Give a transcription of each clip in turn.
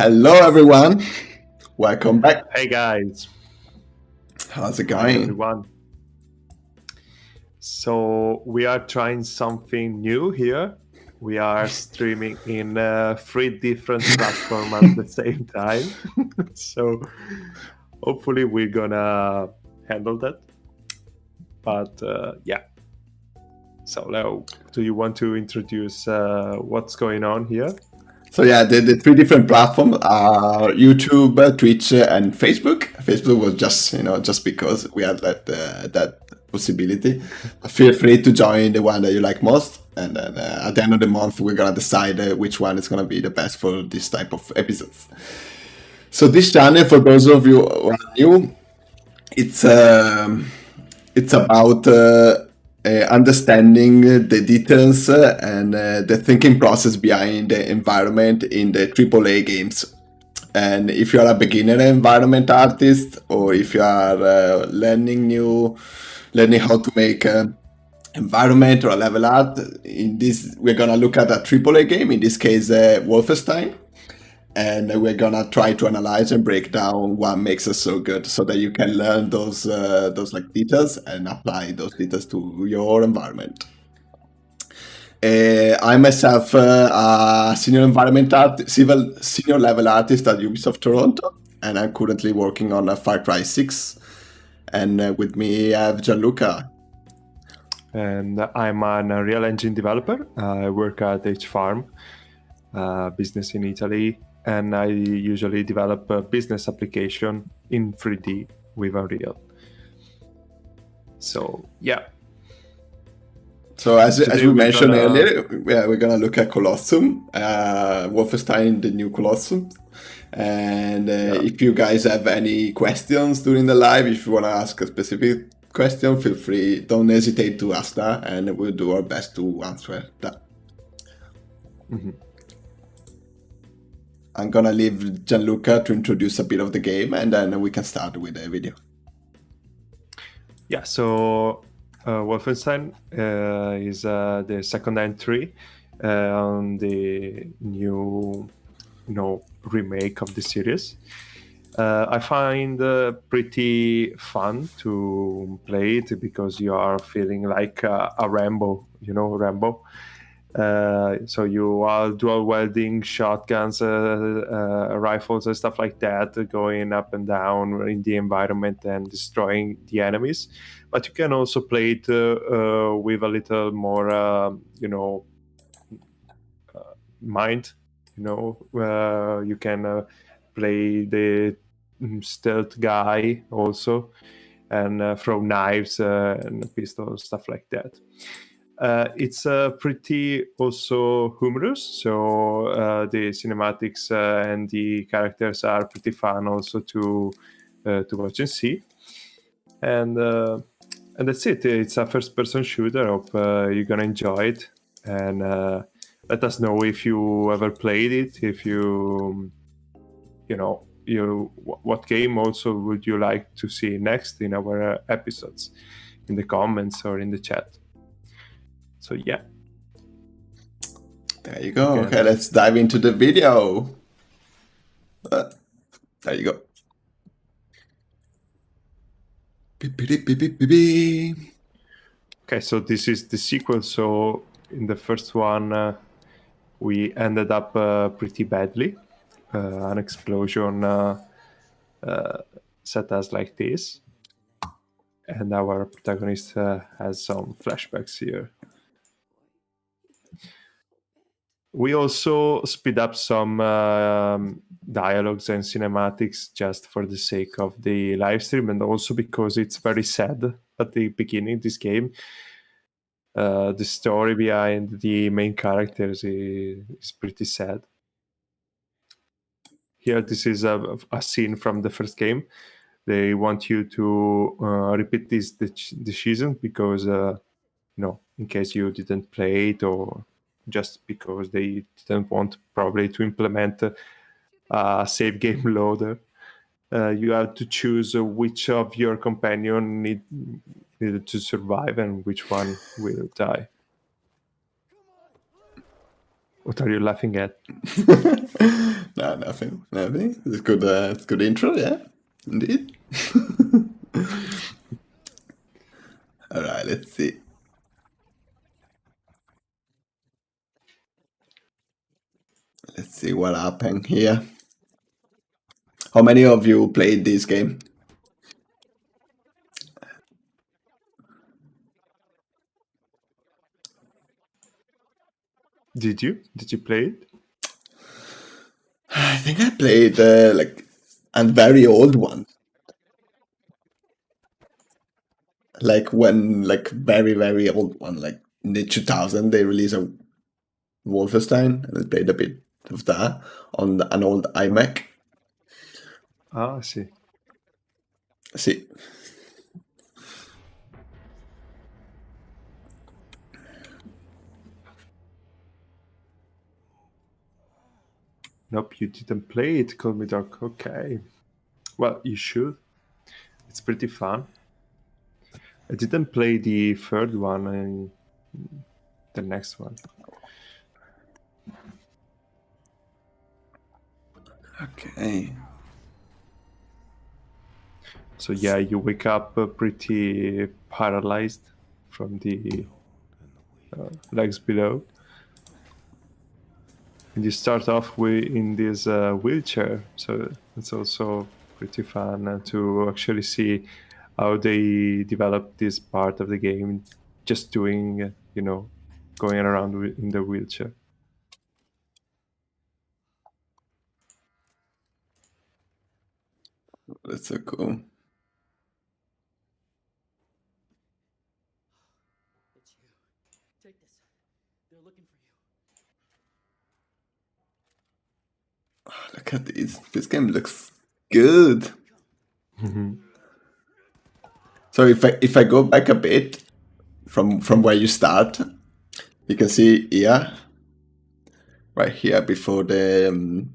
Hello, everyone. Welcome back. Hey guys, How's it hi going? everyone. So we are trying something new here. We are streaming in 3 different platforms at the same time. So hopefully we're gonna handle that. But yeah. So now, do you want to introduce what's going on here? So yeah, the 3 different platforms are YouTube, Twitch, and Facebook. Facebook was just because we had that possibility. Feel free to join the one that you like most, and then at the end of the month we're gonna decide which one is gonna be the best for this type of episodes. So this channel, for those of you who are new, it's about understanding the details and the thinking process behind the environment in the AAA games. And if you are a beginner environment artist, or if you are learning how to make environment or a level art, in this we're gonna look at a AAA game. In this case, Wolfenstein. And we're gonna try to analyze and break down what makes us so good, so that you can learn those like details and apply those details to your environment. I myself a senior senior level artist at Ubisoft Toronto, and I'm currently working on a Far Cry 6. And with me I have Gianluca. And I'm an Unreal Engine developer. I work at H-Farm, business in Italy, and I usually develop a business application in 3D with Unreal. So yeah. So as we mentioned earlier, we're gonna look at Colossus, Wolfenstein the New Colossus. And if you guys have any questions during the live, if you want to ask a specific question, feel free. Don't hesitate to ask that, and we'll do our best to answer that. Mm-hmm. I'm gonna leave Gianluca to introduce a bit of the game, and then we can start with the video. Yeah, so Wolfenstein is the second entry on the new remake of the series. I find pretty fun to play it because you are feeling like a Rambo, Rambo. So you are dual wielding shotguns, rifles, and stuff like that, going up and down in the environment and destroying the enemies. But you can also play it with a little more, mind. You can play the stealth guy also, and throw knives and pistols, stuff like that. It's pretty also humorous, so the cinematics and the characters are pretty fun also to watch and see. And that's it. It's a first-person shooter. I hope you're gonna enjoy it, and let us know if you ever played it. If what game also would you like to see next in our episodes, in the comments or in the chat. So yeah. There you go. Okay, let's dive into the video. There you go. Okay, so this is the sequel. So in the first one, we ended up pretty badly. An explosion set us like this. And our protagonist has some flashbacks here. We also speed up some dialogues and cinematics just for the sake of the live stream, and also because it's very sad at the beginning of this game. The story behind the main characters is pretty sad. Here, this is a scene from the first game. They want you to repeat this decision because, in case you didn't play it, or just because they didn't want probably to implement a save game loader. You have to choose which of your companion needed to survive and which one will die. What are you laughing at? No, nothing. It's good. It's good intro, yeah, indeed. All right, let's see. Let's see what happened here. How many of you played this game? Did you play it? I think I played like a very old one. Like when, like very old one, like in the 2000, they released a Wolfenstein, and I played a bit of that on an old iMac. Ah, I see. See, Nope, you didn't play it, Call Me Dark. Okay. Well, you should. It's pretty fun. I didn't play the third one and the next one. okay. So yeah, you wake up pretty paralyzed from the legs below. And you start off in this wheelchair. So it's also pretty fun to actually see how they develop this part of the game, just doing, going around in the wheelchair. That's so cool. It's you. Take this. They're looking for you. Look at this. This game looks good. So if I go back a bit from where you start, you can see here, right here before the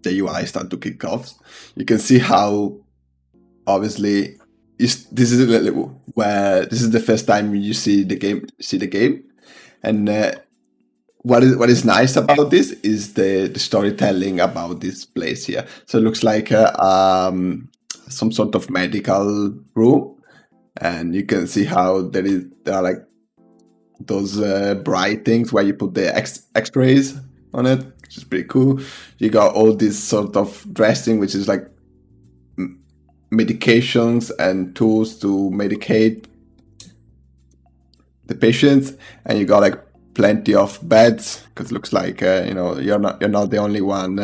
UI start to kick off, you can see how obviously this is where this is the first time you see the game, and what is nice about this is the storytelling about this place here. So it looks like some sort of medical room, and you can see how there are like those bright things where you put the X-rays on it, which is pretty cool. You got all this sort of dressing, which is like medications and tools to medicate the patients, and you got like plenty of beds because it looks like you're not the only one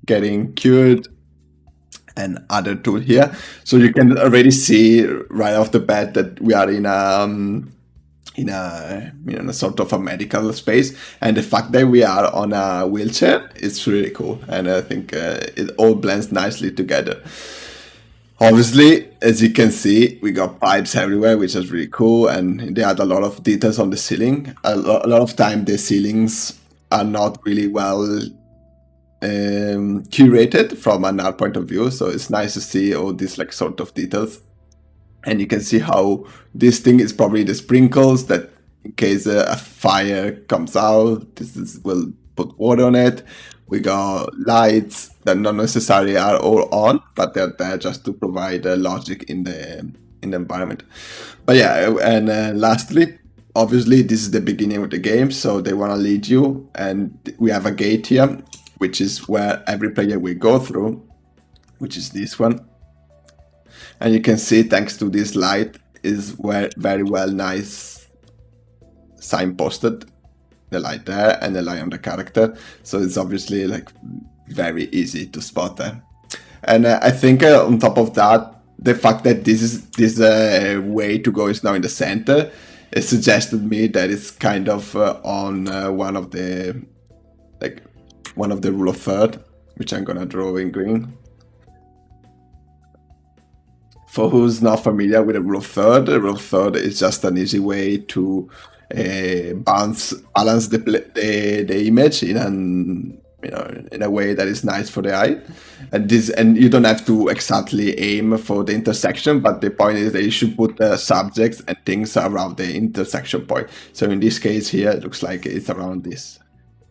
getting cured, and other tool here. So you can already see right off the bat that we are in a sort of a medical space, and the fact that we are on a wheelchair is really cool, and I think it all blends nicely together. Obviously, as you can see, we got pipes everywhere, which is really cool, and they had a lot of details on the ceiling. A lot of time the ceilings are not really well curated from an art point of view, so it's nice to see all these like sort of details. And you can see how this thing is probably the sprinkles that in case a fire comes out, will put water on it. We got lights that not necessarily are all on, but they're there just to provide logic in the environment. But yeah, and lastly, obviously this is the beginning of the game, so they want to lead you, and we have a gate here, which is where every player will go through, which is this one. And you can see, thanks to this light, is where very well nice signposted, the light there and the light on the character. So it's obviously like very easy to spot them. And I think on top of that, the fact that this way to go is now in the center, it suggested me that it's kind of on one of the rule of third, which I'm gonna draw in green. For who's not familiar with the rule of third is just an easy way to balance the image in a way that is nice for the eye, and you don't have to exactly aim for the intersection, but the point is that you should put subjects and things around the intersection point. So in this case here, it looks like it's around this.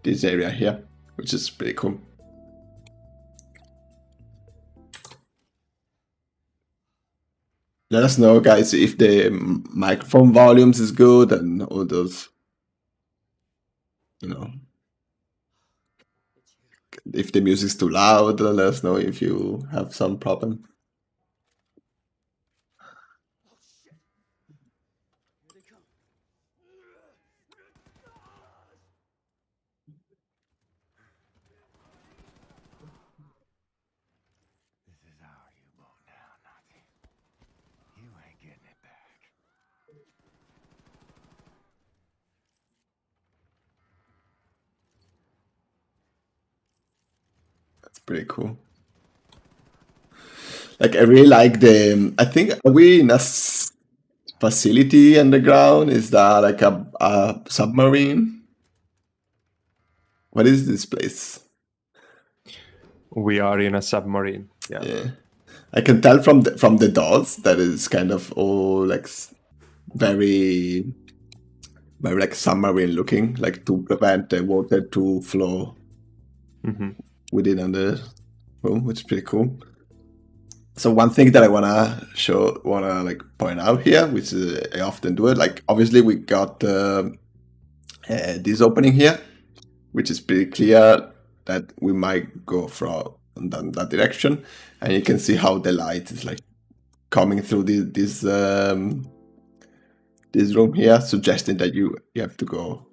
this area here, which is pretty cool. Let us know, guys, if the microphone volumes is good and all those, you know, if the music's too loud. Let us know if you have some problem. Oh shit! Here they come. This is our U-boat now, Nazi. You ain't getting it back. That's pretty cool. Like, I really like the. I think, are we in a facility underground? Is that like a submarine? What is this place? We are in a submarine. Yeah. Yeah, I can tell from the dolls that it's kind of all like very like submarine looking, like to prevent the water to flow within the room, which is pretty cool. So one thing that I wanna like point out here, which I often do it, like obviously we got this opening here, which is pretty clear that we might go from that direction, and you can see how the light is like coming through this room here, suggesting that you have to go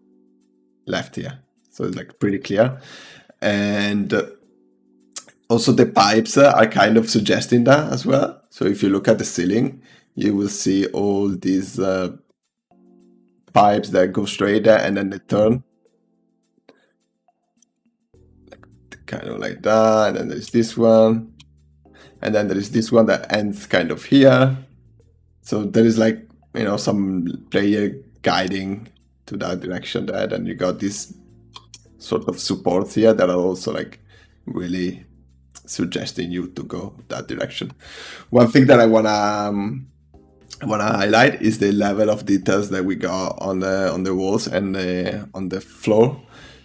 left here. So it's like pretty clear, and also the pipes are kind of suggesting that as well. So if you look at the ceiling, you will see all these pipes that go straight there and then they turn. Kind of like that, and then there's this one, and then there is this one that ends kind of here. So there is like, you know, some player guiding to that direction there. Then you got this sort of supports here that are also like really suggesting you to go that direction. One thing that I wanna highlight is the level of details that we got on the walls and on the floor.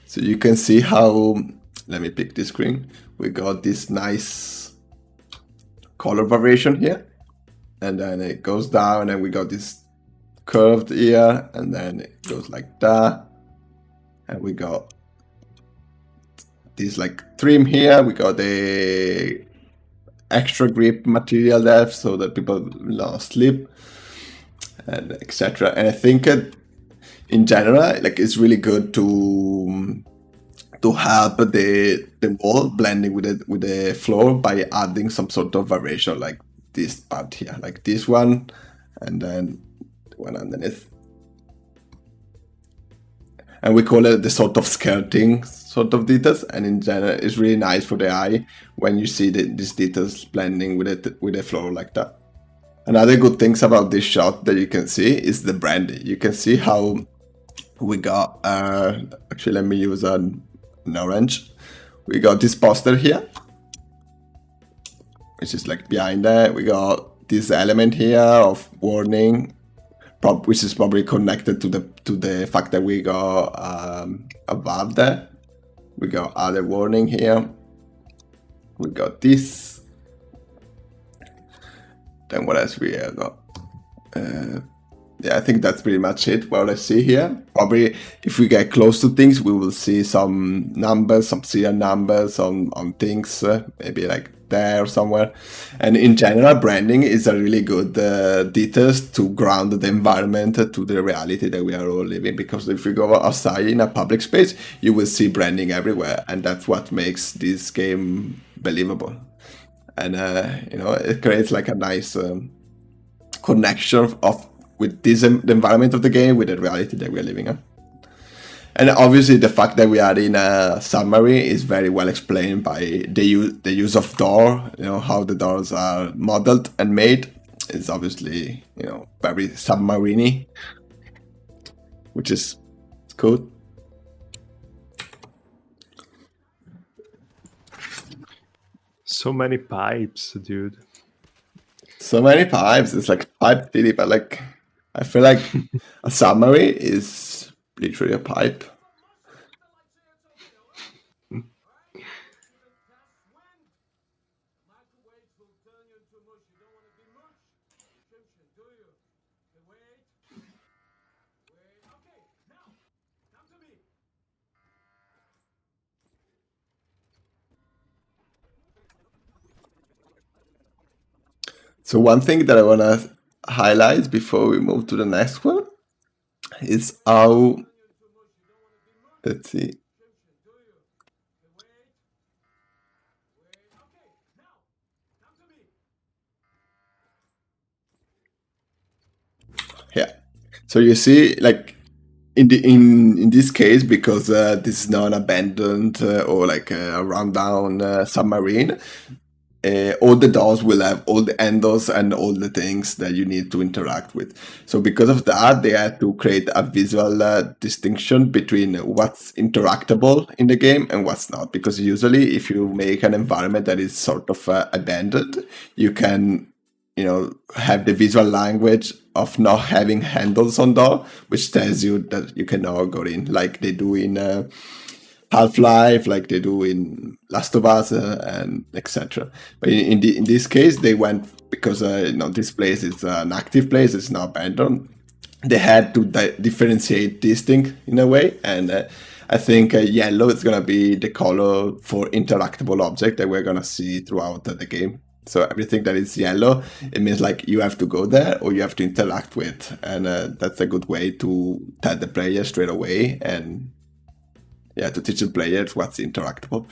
So you can see how. Let me pick this screen. We got this nice color variation here, and then it goes down, and we got this curved here, and then it goes like that, and we got this like trim here. We got the extra grip material there so that people don't slip, and etc. And I think in general, like it's really good to help the wall blending with the floor by adding some sort of variation, like this part here, like this one, and then the one underneath. And we call it the sort of skirting sort of details. And in general, it's really nice for the eye when you see these details blending with the floor like that. Another good things about this shot that you can see is the branding. You can see how we got. Actually, let me use an orange. We got this poster here, which is like behind that. We got this element here of warning, which is probably connected to the fact that we got a valve there. We got other warning here. We got this. Then what else we have got? Yeah, I think that's pretty much it. What I see here, probably if we get close to things, we will see some numbers, some serial numbers on things, maybe like there somewhere. And in general, branding is a really good details to ground the environment to the reality that we are all living. Because if we go outside in a public space, you will see branding everywhere, and that's what makes this game believable. And you know, it creates like a nice connection with this the environment of the game with the reality that we are living in. And obviously the fact that we are in a submarine is very well explained by the use of door, you know, how the doors are modeled and made. It's obviously, you know, very submarine-y, which is cool. So many pipes, dude. So many pipes. It's like pipe city, but like I feel like a submarine is literally a pipe. So one thing that I want to highlight before we move to the next one is how, let's see. Yeah. So you see, like in this case, because this is not an abandoned or like a rundown submarine, all the doors will have all the handles and all the things that you need to interact with. So because of that, they had to create a visual distinction between what's interactable in the game and what's not. Because usually if you make an environment that is sort of abandoned, you can, you know, have the visual language of not having handles on door, which tells you that you cannot go in, like they do in Half-Life, like they do in Last of Us, and etc. But in this case, they went because you know, this place is an active place; it's not abandoned. They had to differentiate this thing in a way, and I think yellow is gonna be the color for interactable object that we're gonna see throughout the game. So everything that is yellow, it means like you have to go there or you have to interact with, and that's a good way to tell the player straight away and to teach the players what's interactable.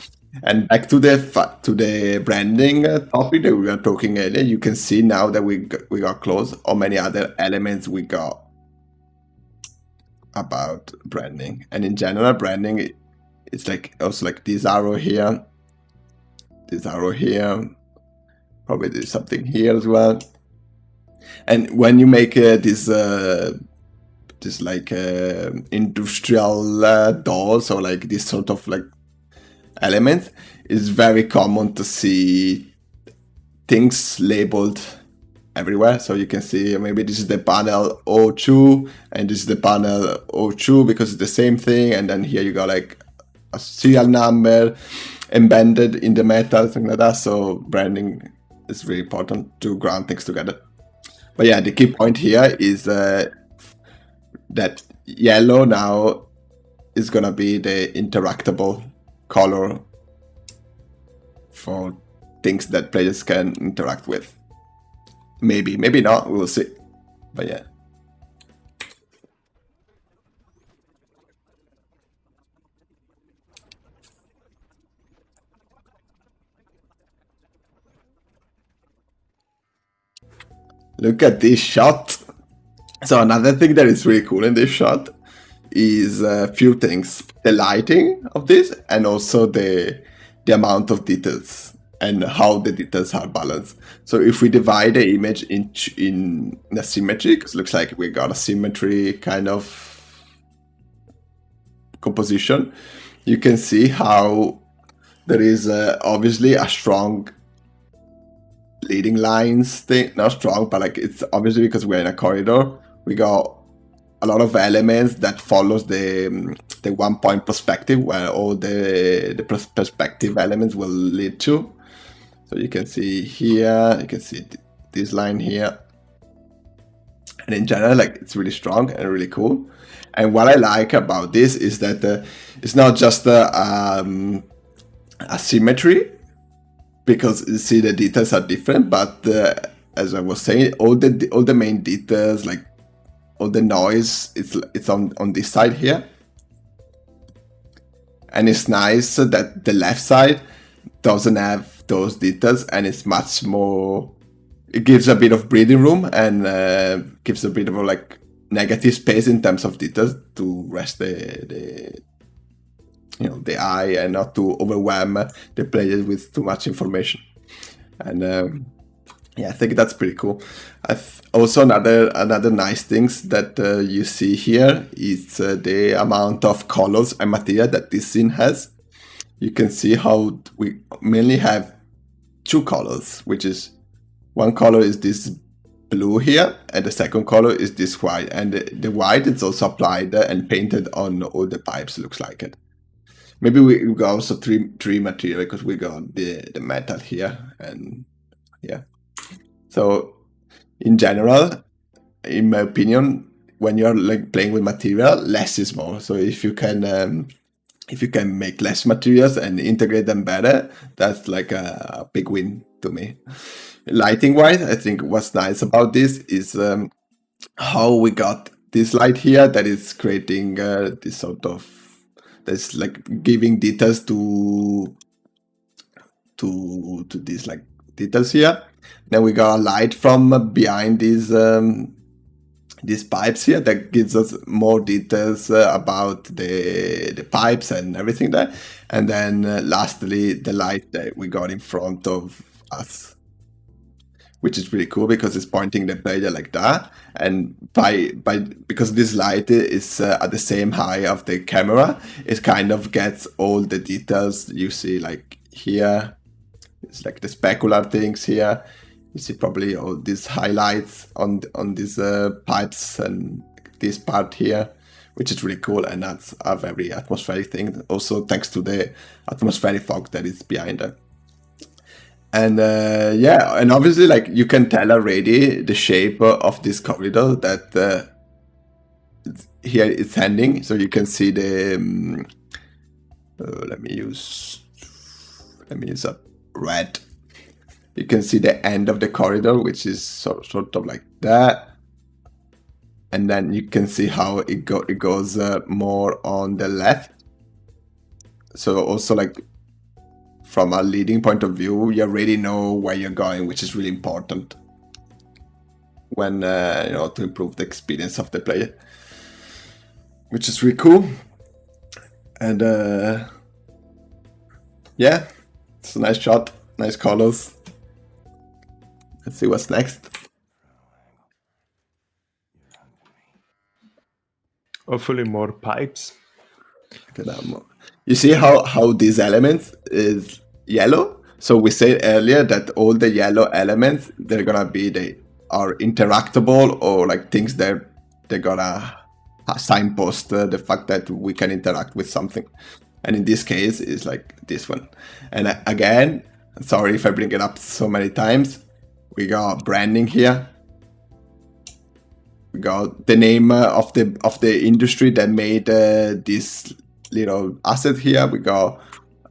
And back to the branding topic that we were talking earlier, you can see now that we got close how many other elements we got about branding. And in general, branding, it's like also like this arrow here, probably there's something here as well. And when you make this like industrial doors or like this sort of like element, it's very common to see things labeled everywhere. So you can see maybe this is the panel O2 and this is the panel O2 because it's the same thing, and then here you got like a serial number embedded in the metal, something like that. So branding is really important to ground things together. But yeah, the key point here is that yellow now is gonna be the interactable color for things that players can interact with. Maybe not, we'll see. But yeah. Look at this shot. So another thing that is really cool in this shot is a few things. The lighting of this and also the amount of details and how the details are balanced. So if we divide the image in a symmetry, because it looks like we got a symmetry kind of composition, you can see how there is obviously a strong leading lines thing, not strong, but like it's obviously because we're in a corridor, we got a lot of elements that follows the 1 point perspective where all the perspective elements will lead to. So you can see here, you can see this line here, and in general, like it's really strong and really cool. And what I like about this is that it's not just a symmetry, because you see the details are different, but as I was saying, all the main details, like all the noise, it's on this side here. And it's nice that the left side doesn't have those details, and it's much more, it gives a bit of breathing room and gives a bit of a like negative space in terms of details to rest the eye and not to overwhelm the players with too much information. And yeah, I think that's pretty cool. Also another nice things that you see here is the amount of colors and material that this scene has. You can see how we mainly have two colors, which is one color is this blue here, and the second color is this white. And the white is also applied and painted on all the pipes, looks like it. Maybe we got also three material because we got the metal here, and yeah. So in general, in my opinion, when you're like playing with material, less is more. So if you can if you can make less materials and integrate them better, that's like a big win to me. Lighting wise, I think what's nice about this is how we got this light here that is creating this sort of, that's like giving details to these like details here. Then we got a light from behind these pipes here that gives us more details about the pipes and everything there. And then lastly, the light that we got in front of us, which is pretty cool because it's pointing the player like that. And because this light is at the same height of the camera, it kind of gets all the details you see like here. It's like the specular things here. You see probably all these highlights on these pipes and this part here, which is really cool, and that's a very atmospheric thing. Also, thanks to the atmospheric fog that is behind it. And yeah, and obviously, like you can tell already the shape of this corridor that here it's ending. So you can see the. Let me use a red. You can see the end of the corridor, which is sort of like that. And then you can see how it goes more on the left. So also like from a leading point of view, you already know where you're going, which is really important when to improve the experience of the player, which is really cool. And yeah, it's a nice shot, nice colors. Let's see what's next. Hopefully more pipes. You see how these elements is yellow? So we said earlier that all the yellow elements, they're gonna be, they are interactable, or like things that they're gonna signpost the fact that we can interact with something. And in this case, it's like this one. And again, sorry if I bring it up so many times, we got branding here. We got the name of the industry that made this little asset here. We got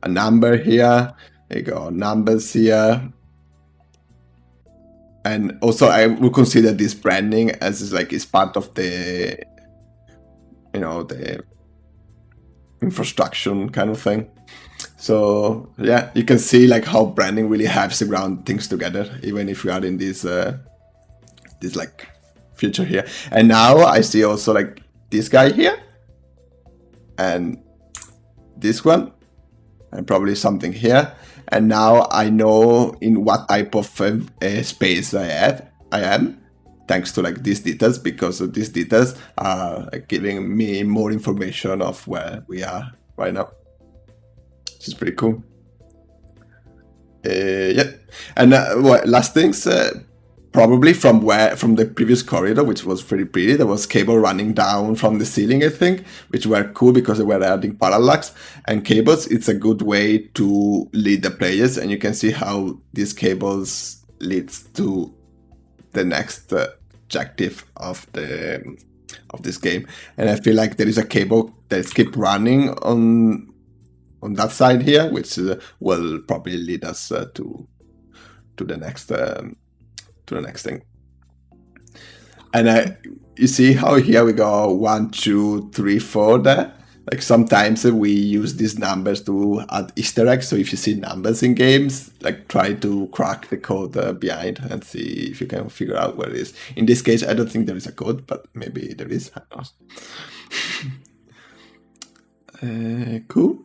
a number here. We got numbers here. And also I would consider this branding as like it's part of the the infrastructure kind of thing. So yeah, you can see like how branding really helps to ground things together, even if we are in this like future here. And now I see also like this guy here and this one and probably something here. And now I know in what type of space I am, thanks to like these details, because these details are like, giving me more information of where we are right now, which is pretty cool. Yeah, and last things, probably from the previous corridor, which was pretty pretty, there was cable running down from the ceiling, I think, which were cool because they were adding parallax. And cables, it's a good way to lead the players, and you can see how these cables leads to the next objective of this game. And I feel like there is a cable that keep running on that side here, which will probably lead us to the next thing. And you see how here we go 1, 2, 3, 4 there. Like sometimes we use these numbers to add Easter eggs. So if you see numbers in games, like try to crack the code behind and see if you can figure out where it is. In this case, I don't think there is a code, but maybe there is. Cool.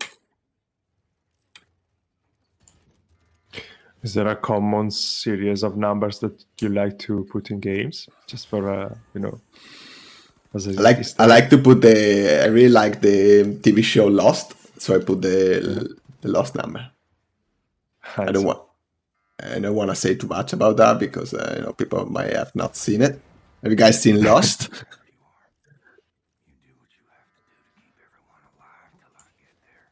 Is there a common series of numbers that you like to put in games, just for as a I like to put I really like the TV show Lost, so I put the Lost number. I don't want to say too much about that because people might have not seen it. Have you guys seen Lost? You do what you have to do to keep everyone alive till I get there.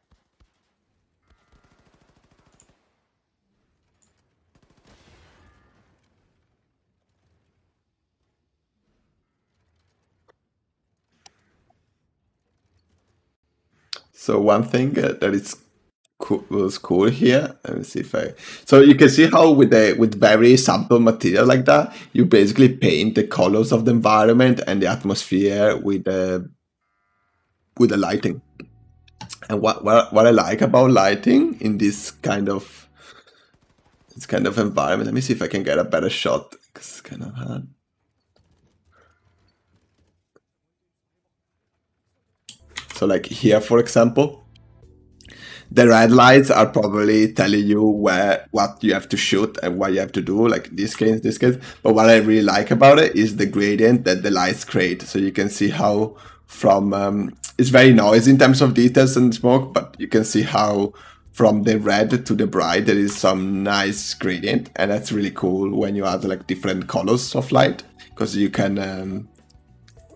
So one thing that is was cool here. Let me see if I. So you can see how with very simple material like that, you basically paint the colors of the environment and the atmosphere with the lighting. And what I like about lighting in this kind of environment. Let me see if I can get a better shot. It's kind of hard. So like here, for example, the red lights are probably telling you what you have to shoot and what you have to do, like this case. But what I really like about it is the gradient that the lights create. So you can see how from it's very noisy in terms of details and smoke, but you can see how from the red to the bright there is some nice gradient, and that's really cool when you add like different colors of light, because you can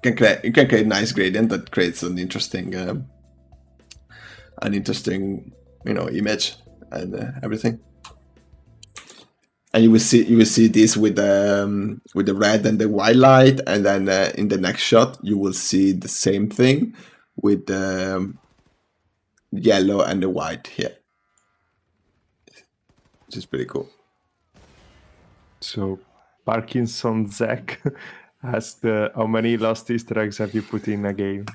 create nice gradient that creates an interesting image and everything. And you will see this with the red and the white light, and then in the next shot you will see the same thing with the yellow and the white here, which is pretty cool. So Parkinson Zach asked, how many lost Easter eggs have you put in a game?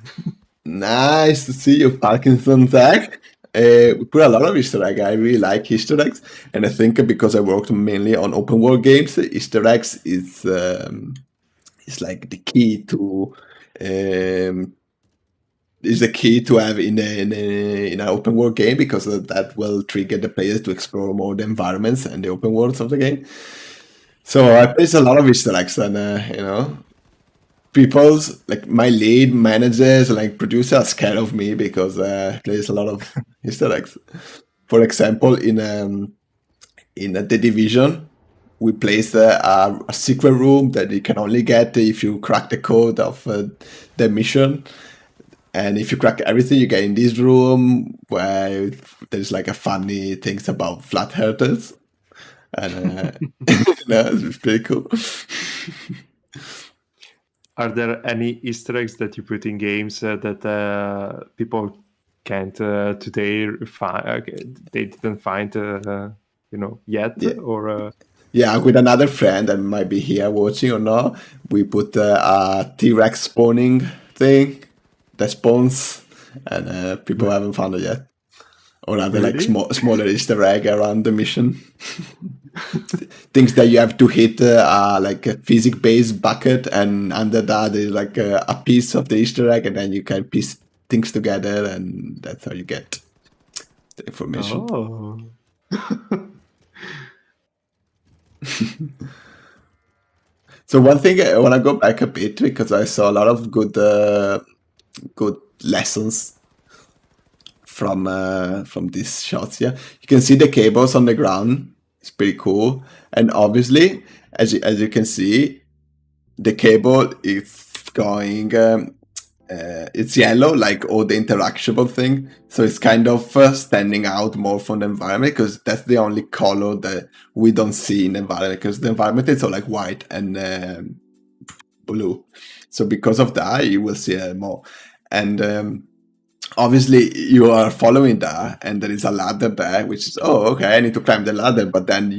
Nice to see you, Parkinson Zach. We put a lot of Easter eggs. I really like Easter eggs, and I think because I worked mainly on open world games, Easter eggs is like the key to have in an open world game, because that will trigger the players to explore more the environments and the open worlds of the game. So I place a lot of Easter eggs, and people's like my lead managers, like producers, are scared of me because there's a lot of Easter eggs. For example, in The Division, we placed a secret room that you can only get if you crack the code of the mission. And if you crack everything, you get in this room where there's like a funny things about flat earthers, and it's pretty cool. Are there any Easter eggs that you put in games that people can't today find? They didn't find, yet, Yeah. or Yeah, with another friend that might be here watching or not, we put a T-Rex spawning thing that spawns, and people haven't found it yet. Or other like Really? smaller Easter egg around the mission. Things that you have to hit like a physics-based bucket, and under that is like a piece of the Easter egg, and then you can piece things together, and that's how you get the information. Oh. So one thing I want to go back a bit, because I saw a lot of good lessons from these shots here. You can see the cables on the ground. It's pretty cool, and obviously, as you can see, the cable is going. It's yellow, like all the interactable thing, so it's kind of standing out more from the environment, because that's the only color that we don't see in the environment, because the environment is all like white and blue. So because of that, you will see more. And obviously you are following that, and there is a ladder there, which is, oh, okay, I need to climb the ladder. But then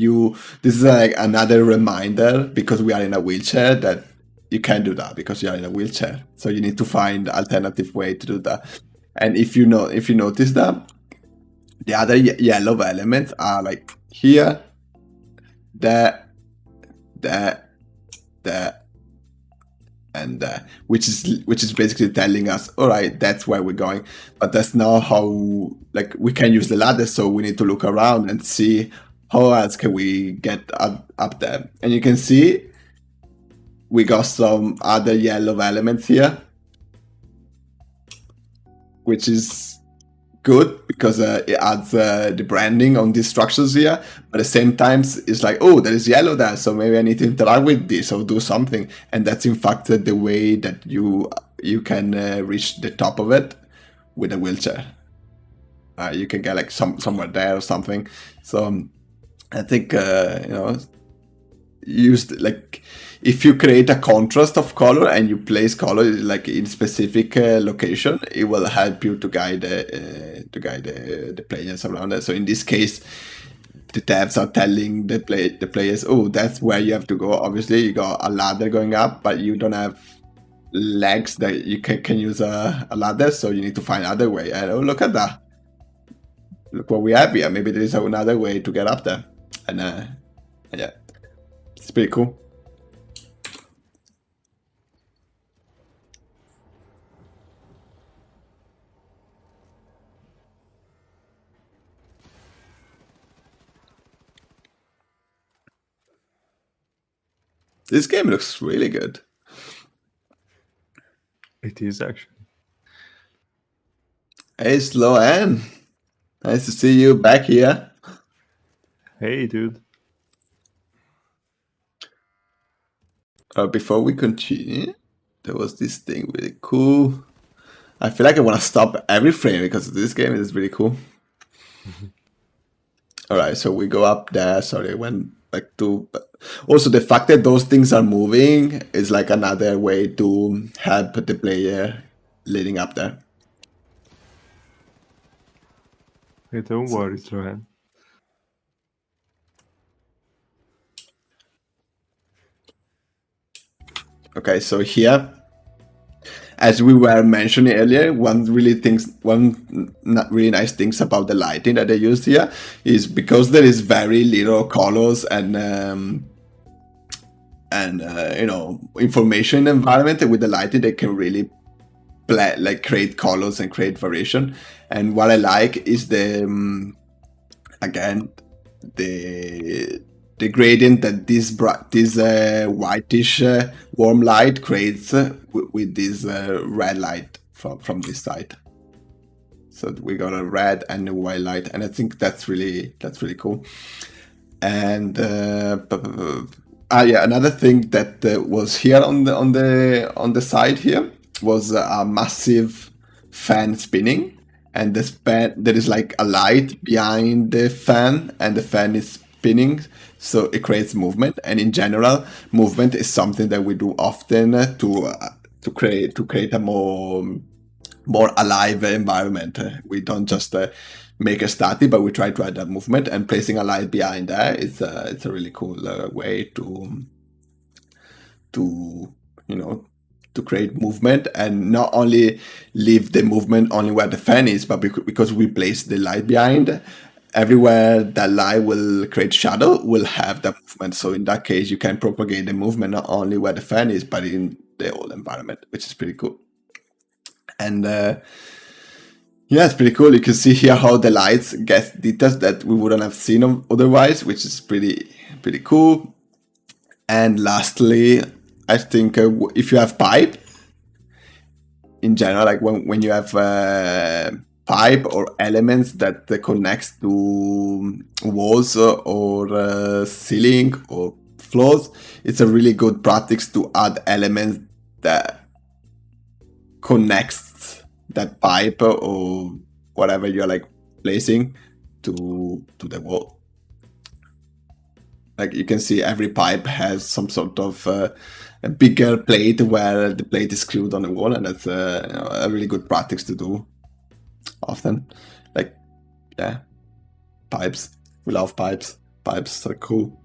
this is like another reminder, because we are in a wheelchair, that you can't do that because you are in a wheelchair. So you need to find alternative way to do that. And if you notice that the other yellow elements are like here, there, and which is basically telling us, all right, that's where we're going. But that's not how, like, we can use the ladder, so we need to look around and see how else can we get up there. And you can see we got some other yellow elements here, which is good because it adds the branding on these structures here. But at the same time, it's like, oh, there is yellow there, so maybe I need to interact with this or do something. And that's in fact the way that you can reach the top of it with a wheelchair. You can get like somewhere there or something. So I think used like if you create a contrast of color and you place color like in specific location, it will help you to guide the players around it. So in this case, the tabs are telling the players, oh, that's where you have to go. Obviously, you got a ladder going up, but you don't have legs that you can use a ladder, so you need to find another way. And oh, look at that! Look what we have here. Maybe there is another way to get up there. And yeah, it's pretty cool. This game looks really good. It is actually. Hey, Slow Ann. Nice to see you back here. Hey, dude. Before we continue, there was this thing really cool. I feel like I want to stop every frame because this game is really cool. All right, so we go up there. Sorry, I went like to. Also, the fact that those things are moving is like another way to help the player leading up there. Hey, don't worry, Sloan. Okay, so here, as we were mentioning earlier, one not really nice things about the lighting that they used here is because there is very little colors and you know, information environment. With the lighting, they can really create colors and create variation. And what I like is the again the gradient that this whitish warm light creates with this red light from this side. So we got a red and a white light, and I think that's really cool. And yeah, another thing that was here on the side here was a massive fan spinning, and there is like a light behind the fan, and the fan is spinning, so it creates movement. And in general, movement is something that we do often to create a more alive environment. We don't just make a static, but we try to add that movement, and placing a light behind that it's a really cool way to you know, to create movement, and not only leave the movement only where the fan is, but because we place the light behind, everywhere that light will create shadow will have that movement. So in that case, you can propagate the movement not only where the fan is, but in the whole environment, which is pretty cool. And yeah, it's pretty cool. You can see here how the lights get details that we wouldn't have seen otherwise, which is pretty cool. And lastly, I think if you have pipe, in general, like when you have pipe or elements that connects to walls or ceiling or floors, it's a really good practice to add elements that connects that pipe or whatever you're like placing to the wall. Like you can see every pipe has some sort of a bigger plate where the plate is screwed on the wall, and that's a really good practice to do often. Like, yeah, pipes. We love pipes. Pipes are cool.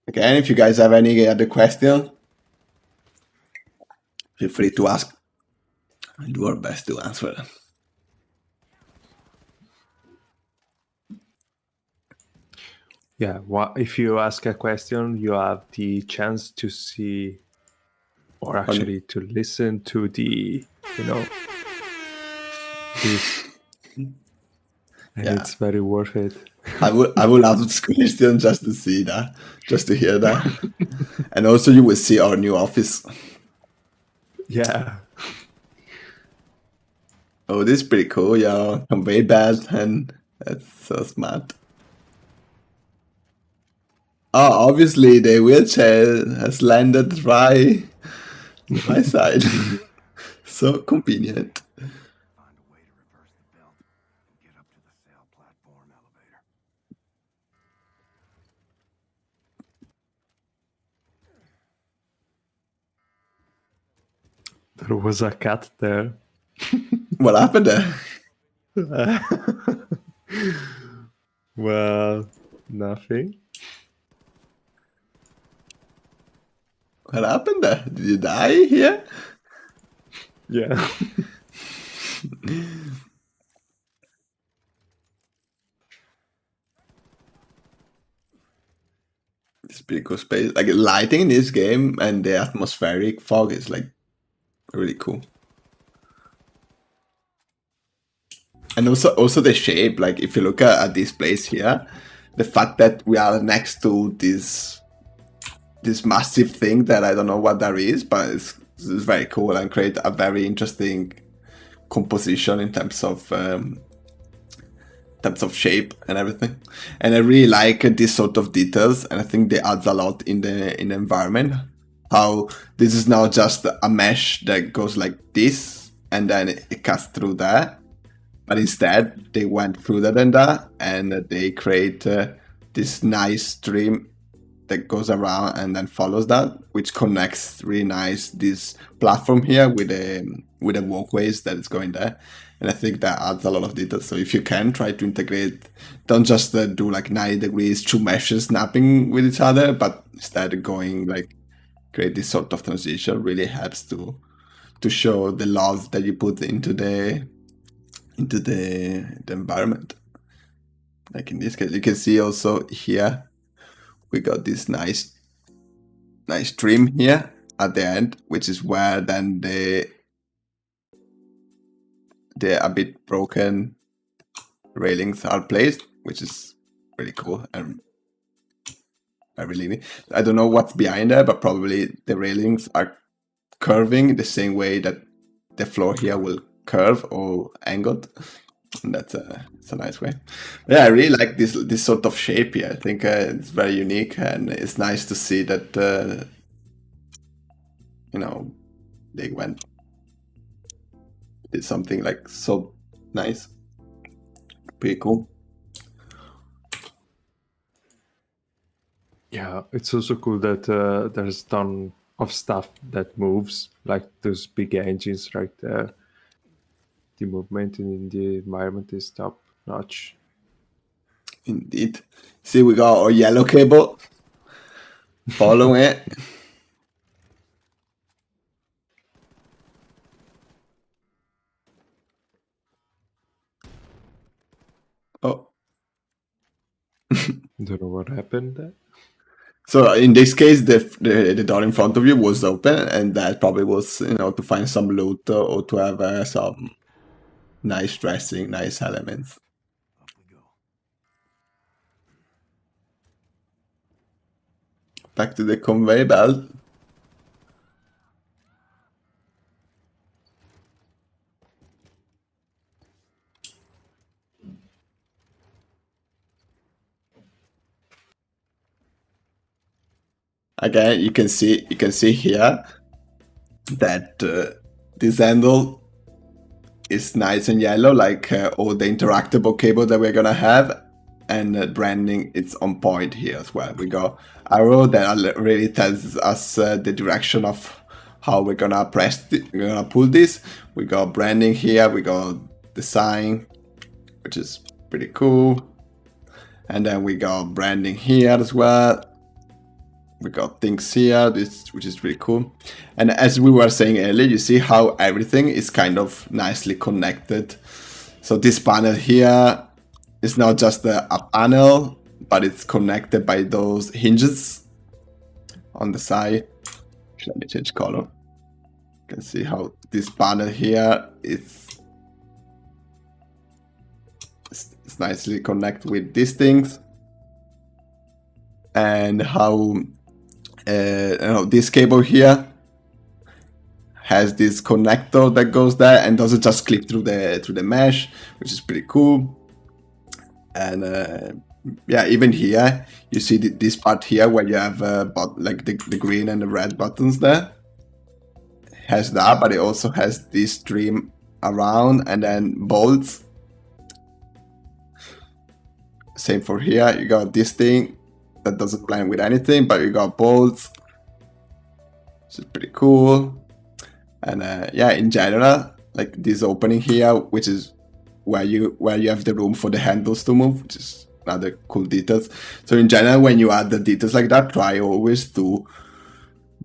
Again, if you guys have any other question, feel free to ask. I'll do our best to answer them. Yeah, if you ask a question, you have the chance to see, or actually to listen to the, you know, this, and Yeah. it's very worth it. I will love this question just to see that, just to hear that. And also you will see our new office. Yeah. Oh, this is pretty cool, yeah. Conveyor belt, and that's so smart. Oh, obviously the wheelchair has landed right on my side. So convenient. Find a way to reverse the belt and get up to the sail platform elevator. There was a cat there. What happened there? Well, nothing. What happened there? Did you die here? Yeah. It's pretty cool space. Like lighting in this game and the atmospheric fog is like really cool. And also the shape, like if you look at this place here, the fact that we are next to this massive thing that I don't know what that is, but it's very cool and create a very interesting composition in terms of shape and everything. And I really like this sort of details, and I think they adds a lot in the environment. How this is now just a mesh that goes like this, and then it cuts through there. But instead, they went further than that, and they create this nice stream that goes around and then follows that, which connects really nice this platform here with the walkways that is going there. And I think that adds a lot of detail. So if you can try to integrate, don't just do like 90 degrees, two meshes snapping with each other, but instead going like create this sort of transition really helps to show the love that you put into the environment. Like in this case, you can see also here we got this nice trim here at the end, which is where then the a bit broken railings are placed, which is really cool. And I don't know what's behind there, but probably the railings are curving the same way that the floor here will curve or angled. And that's it's a nice way. But yeah, I really like this sort of shape here. I think it's very unique, and it's nice to see that they did something like so nice. Pretty cool. Yeah, it's also cool that there's a ton of stuff that moves, like those big engines right there. The movement in the environment is top notch. Indeed. See, we got our yellow cable. Follow it. Oh. Don't know what happened there. So in this case, the door in front of you was open, and that probably was to find some loot or to have some nice dressing, nice elements. Up we go. Back to the conveyor belt. Again, you can see here that this handle is nice and yellow, like all the interactable cable that we're gonna have, and branding it's on point here as well. We got arrow that really tells us the direction of how we're gonna we're gonna pull this. We got branding here, we got the sign, which is pretty cool, and then we got branding here as well. We got things here, which is really cool. And as we were saying earlier, you see how everything is kind of nicely connected. So this panel here is not just a panel, but it's connected by those hinges on the side. Let me change color. You can see how this panel here is nicely connected with these things. And how this cable here has this connector that goes there and doesn't just clip through the mesh, which is pretty cool. And yeah, even here you see this part here where you have like the green and the red buttons there. It has that, but it also has this stream around and then bolts. Same for here, you got this thing that doesn't blend with anything, but you got bolts, which is pretty cool. And yeah, in general, like this opening here, which is where you have the room for the handles to move, which is another cool details. So in general, when you add the details like that, try always to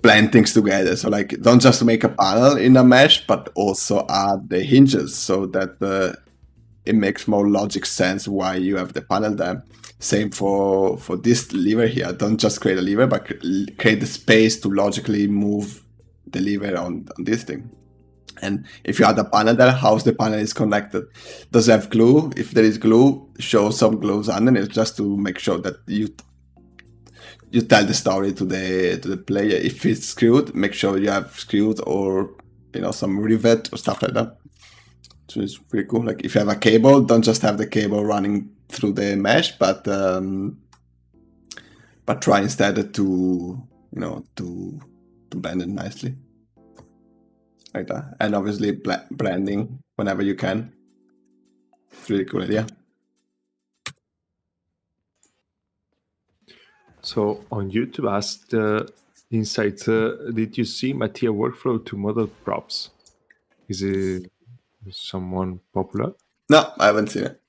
blend things together. So like, don't just make a panel in a mesh, but also add the hinges so that it makes more logic sense why you have the panel there. Same for this lever here. Don't just create a lever, but create the space to logically move the lever on this thing. And if you add a panel there, how's the panel is connected? Does it have glue? If there is glue, show some glues underneath just to make sure that you tell the story to the player. If it's screwed, make sure you have screwed or some rivet or stuff like that. So it's pretty cool. Like if you have a cable, don't just have the cable running through the mesh, but try instead to blend it nicely. Like that. And obviously blending whenever you can. It's really cool idea. So on YouTube asked Insight, did you see Mattia workflow to model props? Is it someone popular? No, I haven't seen it.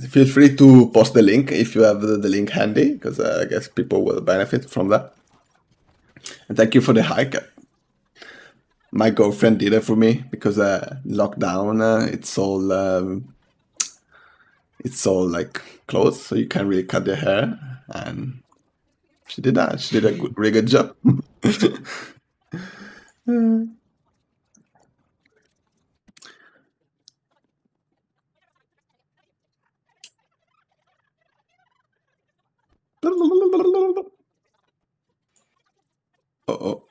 Feel free to post the link if you have the link handy, because I guess people will benefit from that. And thank you for the hike. My girlfriend did it for me because lockdown, it's all like closed, so you can't really cut their hair, and she did that. She did a really good job. Uh-oh.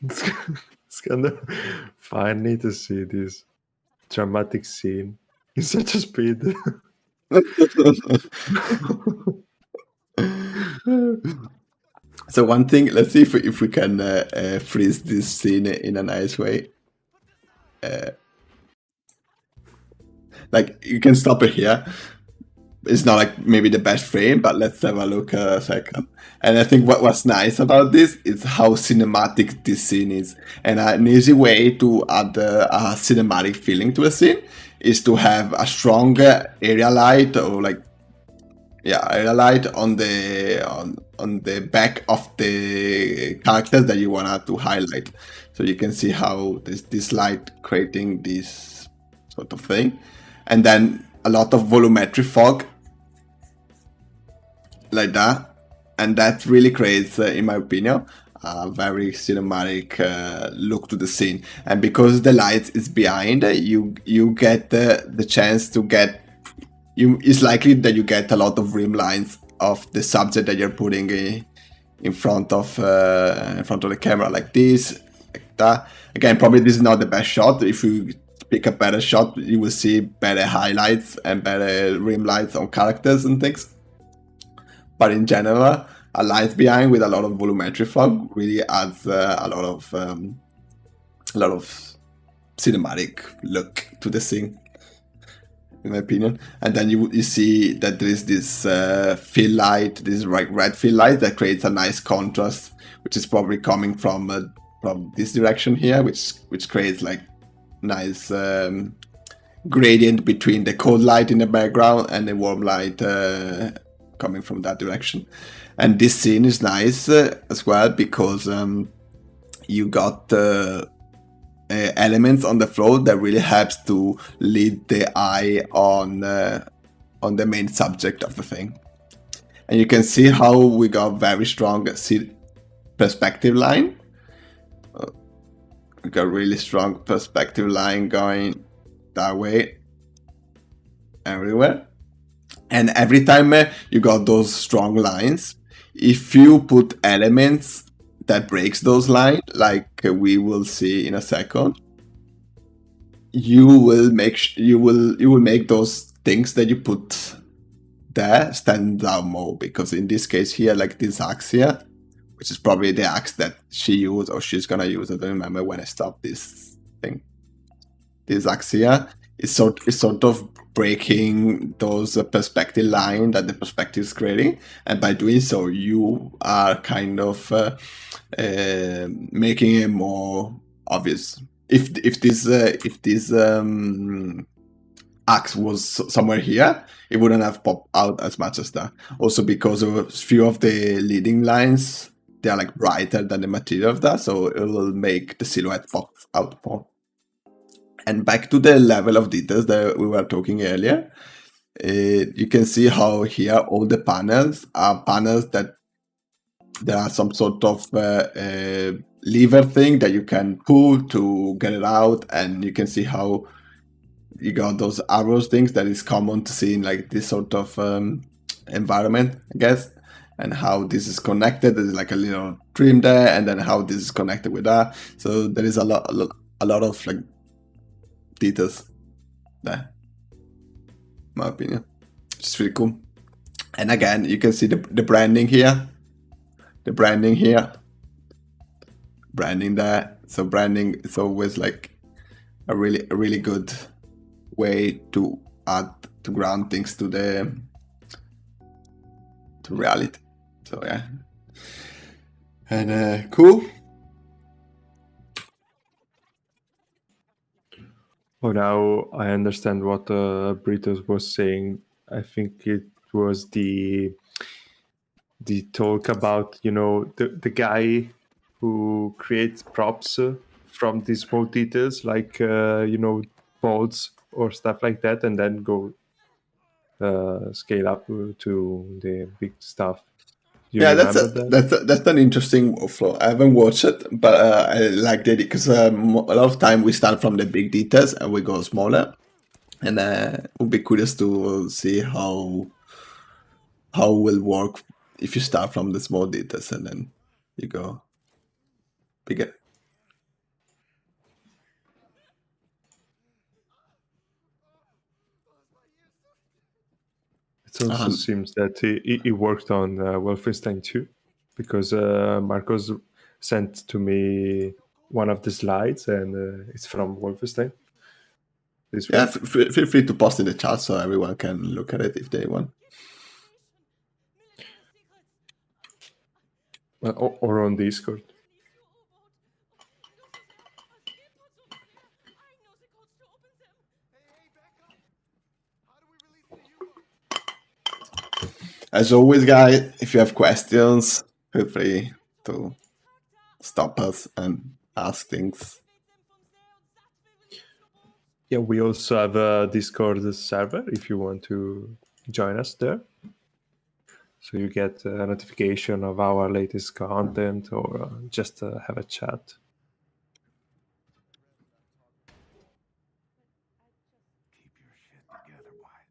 It's kind of funny to see this dramatic scene in such a speed. So one thing, let's see if we can freeze this scene in a nice way. Like you can stop it here. It's not like maybe the best frame, but let's have a look a second. And I think what's nice about this is how cinematic this scene is. And an easy way to add a cinematic feeling to a scene is to have a strong area light or area light on the back of the characters that you want to highlight. So you can see how this light creating this sort of thing. And then a lot of volumetric fog like that, and that really creates, in my opinion, a very cinematic look to the scene. And because the light is behind, you get the chance to get it's likely that you get a lot of rim lines of the subject that you're putting in front of the camera, like this, like that. Again, probably this is not the best shot. If you pick a better shot, you will see better highlights and better rim lights on characters and things. But in general, a light behind with a lot of volumetric fog really adds a lot of cinematic look to the scene, in my opinion. And then you see that there is this fill light, this red fill light that creates a nice contrast, which is probably coming from this direction here, which creates like nice gradient between the cold light in the background and the warm light coming from that direction. And this scene is nice as well because you got elements on the floor that really helps to lead the eye on the main subject of the thing. And you can see how we got very strong perspective line. We got really strong perspective line going that way everywhere. And every time you got those strong lines, if you put elements that breaks those lines, like we will see in a second, you will make those things that you put there stand out more. Because in this case here, like this axe here, which is probably the axe that she used or she's gonna use. I don't remember when I stopped this thing. This axe here is sort of breaking those perspective line that the perspective is creating, and by doing so, you are kind of making it more obvious. If this axe was somewhere here, it wouldn't have popped out as much as that. Also because of a few of the leading lines, they are like brighter than the material of that, so it will make the silhouette pop out more. And back to the level of details that we were talking earlier, you can see how here all the panels are panels that there are some sort of lever thing that you can pull to get it out, and you can see how you got those arrows things that is common to see in like this sort of environment, I guess, and how this is connected. There's like a little trim there, and then how this is connected with that. So there is a lot of like details there, in my opinion, which is really cool. And again, you can see the branding here, branding there. So branding is always like a really good way to ground things to reality. So yeah, and cool. Oh, now I understand what Britos was saying. I think it was the talk about, the guy who creates props from these small details, like bolts or stuff like that, and then go scale up to the big stuff. Yeah, that's an interesting workflow. I haven't watched it, but I liked it because a lot of time we start from the big details and we go smaller, and it would be curious to see how it will work if you start from the small details and then you go bigger. It also seems that he worked on Wolfenstein 2, because Marcos sent to me one of the slides, and it's from Wolfenstein. This Yeah, one. feel free to post in the chat so everyone can look at it if they want. Or on Discord. As always, guys, if you have questions, feel free to stop us and ask things. Yeah, we also have a Discord server if you want to join us there. So you get a notification of our latest content, or just have a chat. Keep your shit together, Wyatt.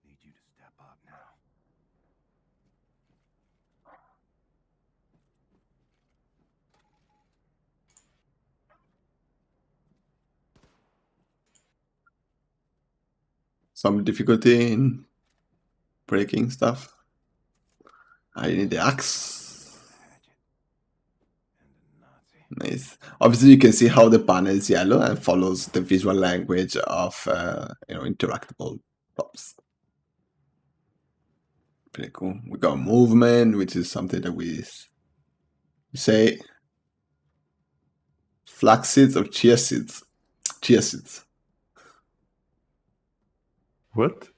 Need you to step up now. Some difficulty in breaking stuff. I need the axe. Nice. Obviously, you can see how the panel is yellow and follows the visual language of interactable props. Pretty cool. We got movement, which is something that we say flax seeds or chia seeds. Chia seeds. What?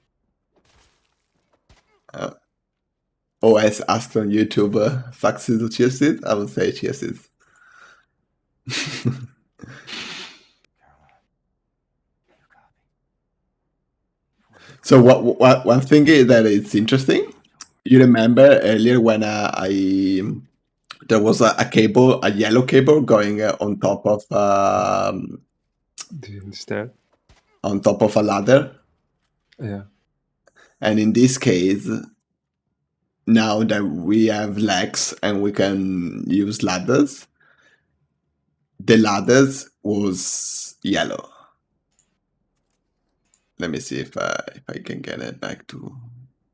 OS asked on YouTube, flax seeds or chia seeds? I would say chia seeds. So one thing that is interesting, you remember earlier when there was a cable, a yellow cable going on top of Did you understand? on top of a ladder? Yeah. And in this case, now that we have legs and we can use ladders, the ladders was yellow. Let me see if I can get it back to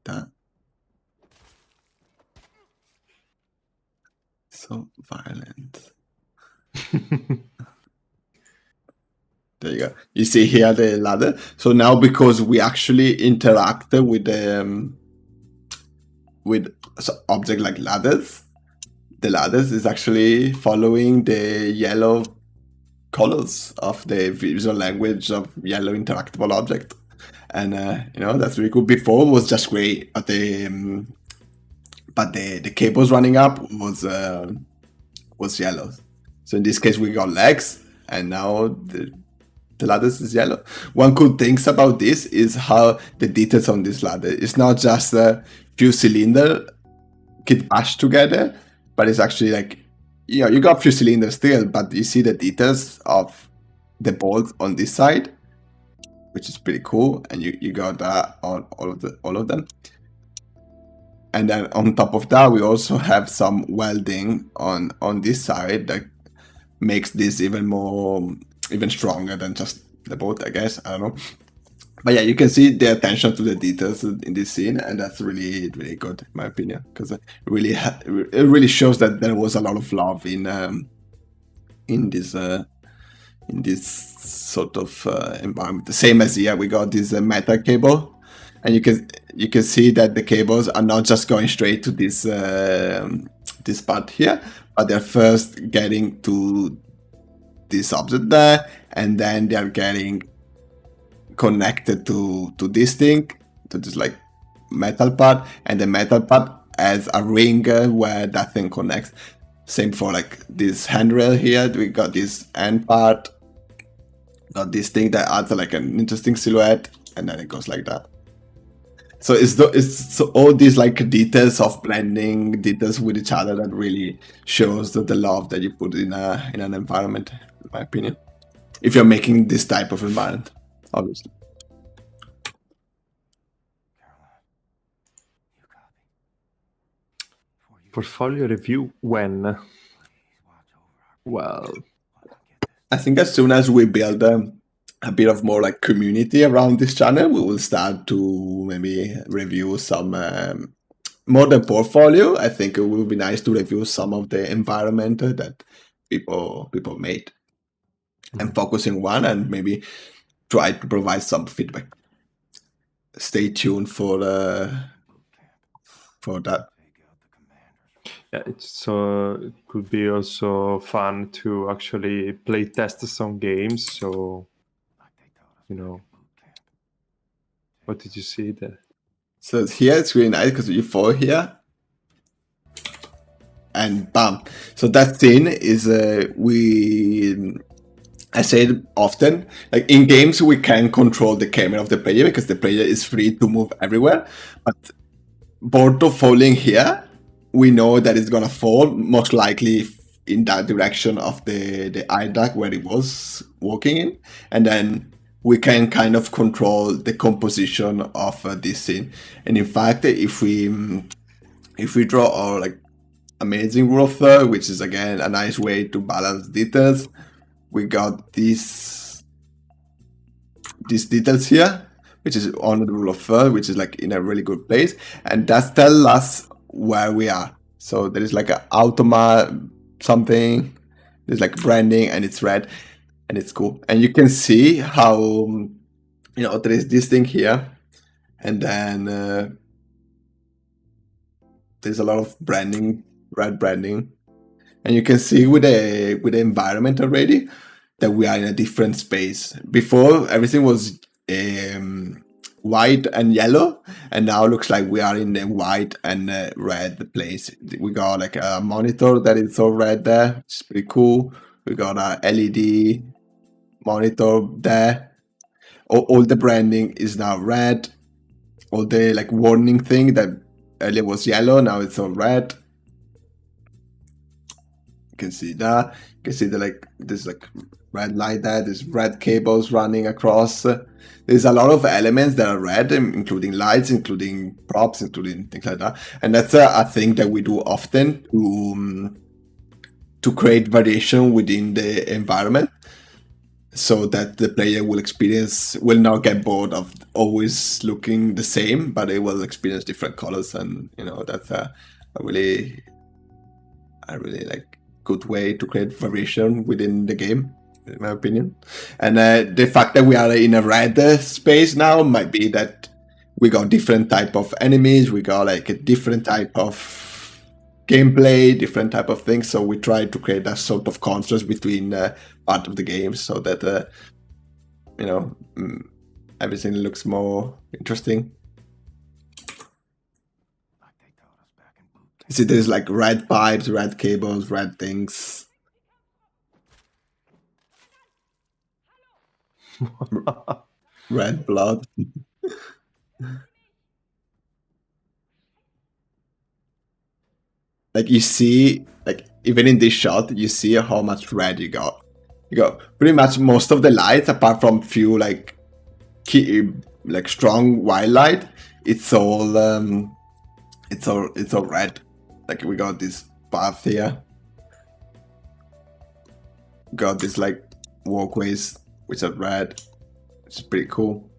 that. So violent. There you go. You see here the ladder. So now because we actually interact with object like ladders, the ladders is actually following the yellow colors of the visual language of yellow interactable object. And that's really cool. Before it was just gray, but the cables running up was yellow. So in this case we got legs, and now the ladders is yellow. One cool things about this is how the details on this ladder. It's not just a few cylinder kit bashed together, but it's actually like, you got a few cylinders still, but you see the details of the bolts on this side, which is pretty cool, and you got that on all of them. And then on top of that, we also have some welding on this side that makes this even stronger than just the boat, I guess. I don't know. But yeah, you can see the attention to the details in this scene, and that's really, really good, in my opinion, because it really shows that there was a lot of love in this sort of environment. The same as here, we got this metal cable, and you can see that the cables are not just going straight to this this part here, but they're first getting to this object there, and then they're getting connected to this thing, to this like metal part, and the metal part has a ring where that thing connects. Same for like this handrail here. We got this end part, got this thing that adds like an interesting silhouette, and then it goes like that. So it's all these like details of blending details with each other that really shows the love that you put in an environment, in my opinion. If you're making this type of environment, obviously. Portfolio review when? Well, I think as soon as we build a bit of more like community around this channel, we will start to maybe review some more than portfolio. I think it will be nice to review some of the environment that people made, and focus in one, and maybe try to provide some feedback. Stay tuned for that. yeah, it could be also fun to actually play test some games. So, what did you see there? So here it's really nice because you fall here, and bam. So that scene is I say it often, like in games we can control the camera of the player because the player is free to move everywhere. But Borto falling here, we know that it's gonna fall most likely in that direction of the eye duct where it was walking in, and then we can kind of control the composition of this scene. And in fact, if we draw our like amazing rule of third, which is again a nice way to balance details, we got these details here, which is on the rule of third, which is like in a really good place, and that tells us where we are. So there is like an automa something, there's like branding, and it's red, and it's cool. And you can see how there is this thing here, and then there's a lot of branding, red branding, and you can see with the environment already that we are in a different space. Before everything was white and yellow, and now it looks like we are in the white and red place. We got like a monitor that is all red there, which is pretty cool. We got a LED monitor there. All the branding is now red. All the like warning thing that earlier was yellow, now it's all red. You can see that. You can see that like there's like red light there. There's red cables running across. There's a lot of elements that are red, including lights, including props, including things like that. And that's a thing that we do often to create variation within the environment, so that the player will not get bored of always looking the same, but they will experience different colors. And that's a really like good way to create variation within the game, in my opinion. And the fact that we are in a red space now might be that we got different type of enemies, we got like a different type of gameplay, different type of things. So we try to create a sort of contrast between part of the game, so that everything looks more interesting. See, there's like red pipes, red cables, red things. Red blood. Like you see, like even in this shot, you see how much red you got. You got pretty much most of the lights, apart from few like strong white light. It's all red. Like we got this path here. Got this like walkways which are red. It's pretty cool.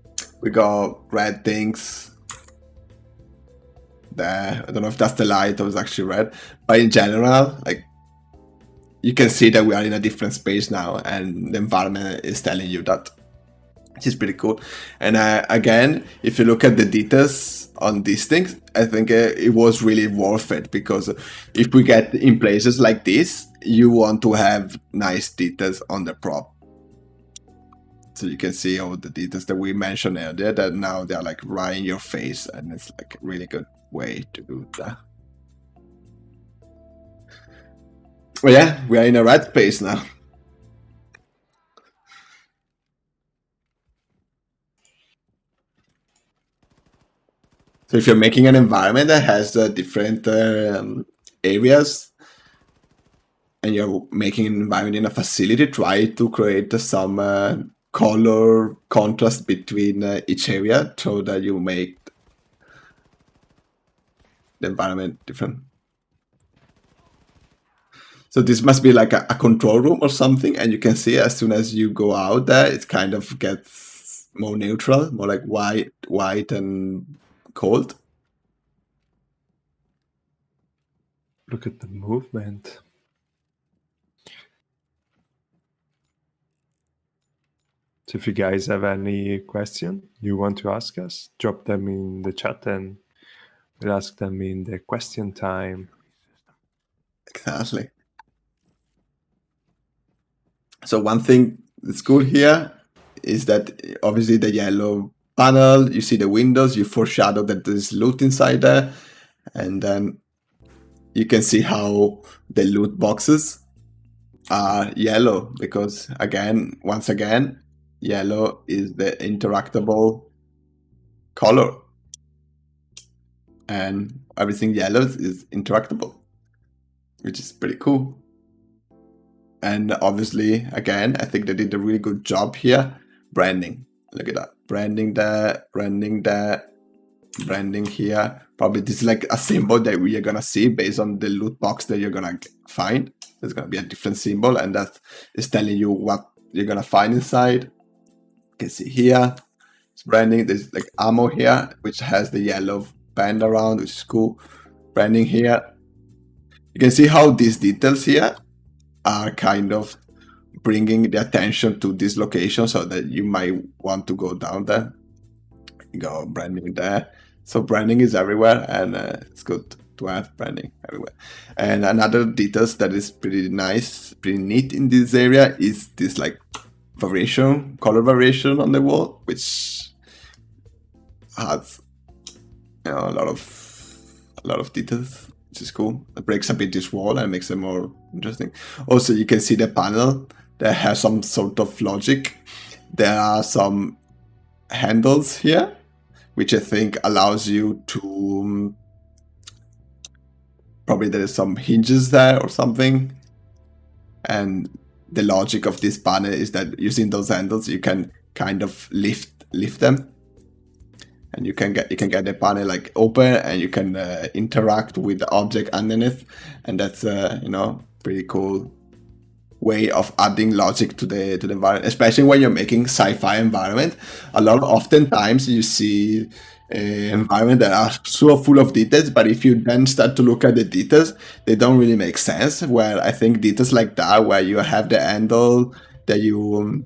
We got red things there. I don't know if that's the light or it's actually red, but in general, like you can see that we are in a different space now, and the environment is telling you that, which is pretty cool. And again, if you look at the details on these things, I think it was really worth it, because if we get in places like this, you want to have nice details on the prop. So you can see all the details that we mentioned earlier, that now they're like right in your face, and it's like a really good way to do that. Well, yeah, we are in a red space now. So if you're making an environment that has different areas, and you're making an environment in a facility, try to create some color contrast between each area, so that you make the environment different. So this must be like a control room or something, and you can see as soon as you go out there, it kind of gets more neutral, more like white and cold. Look at the movement. So if you guys have any question you want to ask us, drop them in the chat and we'll ask them in the question time. Exactly. So one thing that's cool here is that obviously the yellow panel, you see the windows, you foreshadow that there's loot inside there, and then you can see how the loot boxes are yellow, because once again, yellow is the interactable color, and everything yellow is interactable, which is pretty cool. And obviously, again, I think they did a really good job here. Branding, look at that. Branding there, branding there, branding here. Probably this is like a symbol that we are gonna see based on the loot box that you're gonna find. There's gonna be a different symbol, and that is telling you what you're gonna find inside. You can see here, it's branding. There's like ammo here, which has the yellow band around, which is cool. Branding here. You can see how these details here are kind of bringing the attention to this location, so that you might want to go down there. You go branding there. So branding is everywhere, and it's good to have branding everywhere. And another details that is pretty nice, pretty neat in this area is this like variation, color variation on the wall, which has a lot of details, which is cool. It breaks a bit this wall and makes it more interesting. Also, you can see the panel that has some sort of logic. There are some handles here, which I think allows you to, probably there is some hinges there or something, and the logic of this panel is that using those handles, you can kind of lift them, and you can get the panel like open, and you can interact with the object underneath, and that's pretty cool way of adding logic to the environment, especially when you're making sci-fi environment. Oftentimes you see environment that are so full of details, but if you then start to look at the details, they don't really make sense. Where I think details like that, where you have the handle that you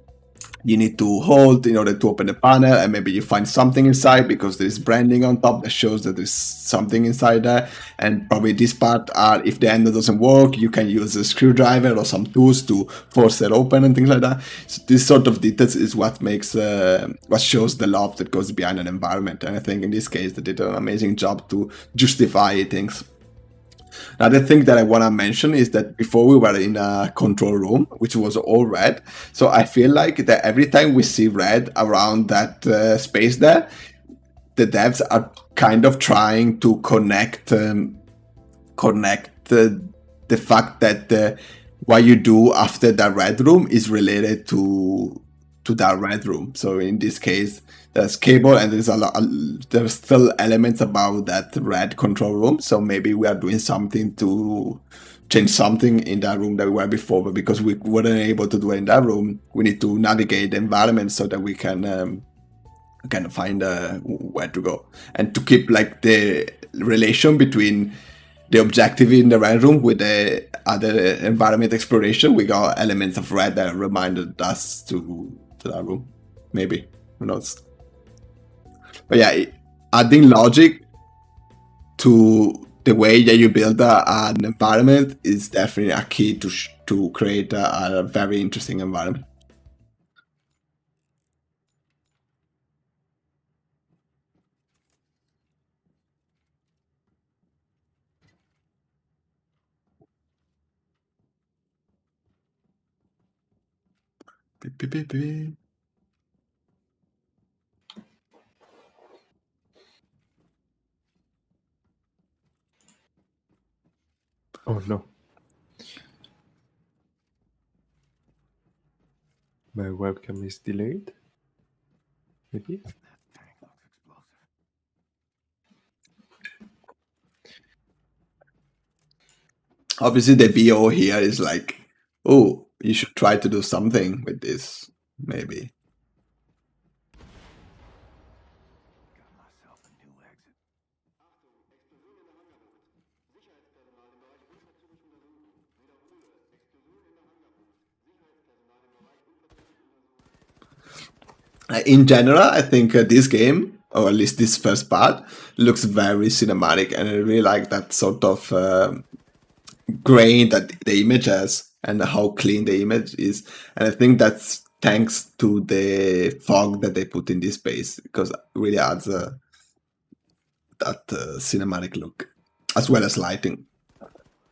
need to hold in order to open the panel, and maybe you find something inside because there's branding on top that shows that there's something inside there. And probably this part are, if the handle doesn't work, you can use a screwdriver or some tools to force it open and things like that. So this sort of details is what makes what shows the love that goes behind an environment. And I think in this case they did an amazing job to justify things. Another thing that I want to mention is that before we were in a control room, which was all red. So I feel like that every time we see red around that space there, the devs are kind of trying to connect the fact that what you do after that red room is related to that red room. So in this case, there's cable, and there's still elements about that red control room. So maybe we are doing something to change something in that room that we were before, but because we weren't able to do it in that room, we need to navigate the environment so that we can find where to go, and to keep like the relation between the objective in the red room with the other environment exploration. We got elements of red that reminded us to that room. Maybe, who knows? But yeah, adding logic to the way that you build an environment is definitely a key to create a very interesting environment. Beep, beep, beep, beep. Oh no. My webcam is delayed. Maybe. That tank looks explosive. Obviously, the VO here is like, oh, you should try to do something with this, maybe. Got myself a new exit. In general, I think this game, or at least this first part, looks very cinematic, and I really like that sort of grain that the image has and how clean the image is. And I think that's thanks to the fog that they put in this space, because it really adds that cinematic look, as well as lighting.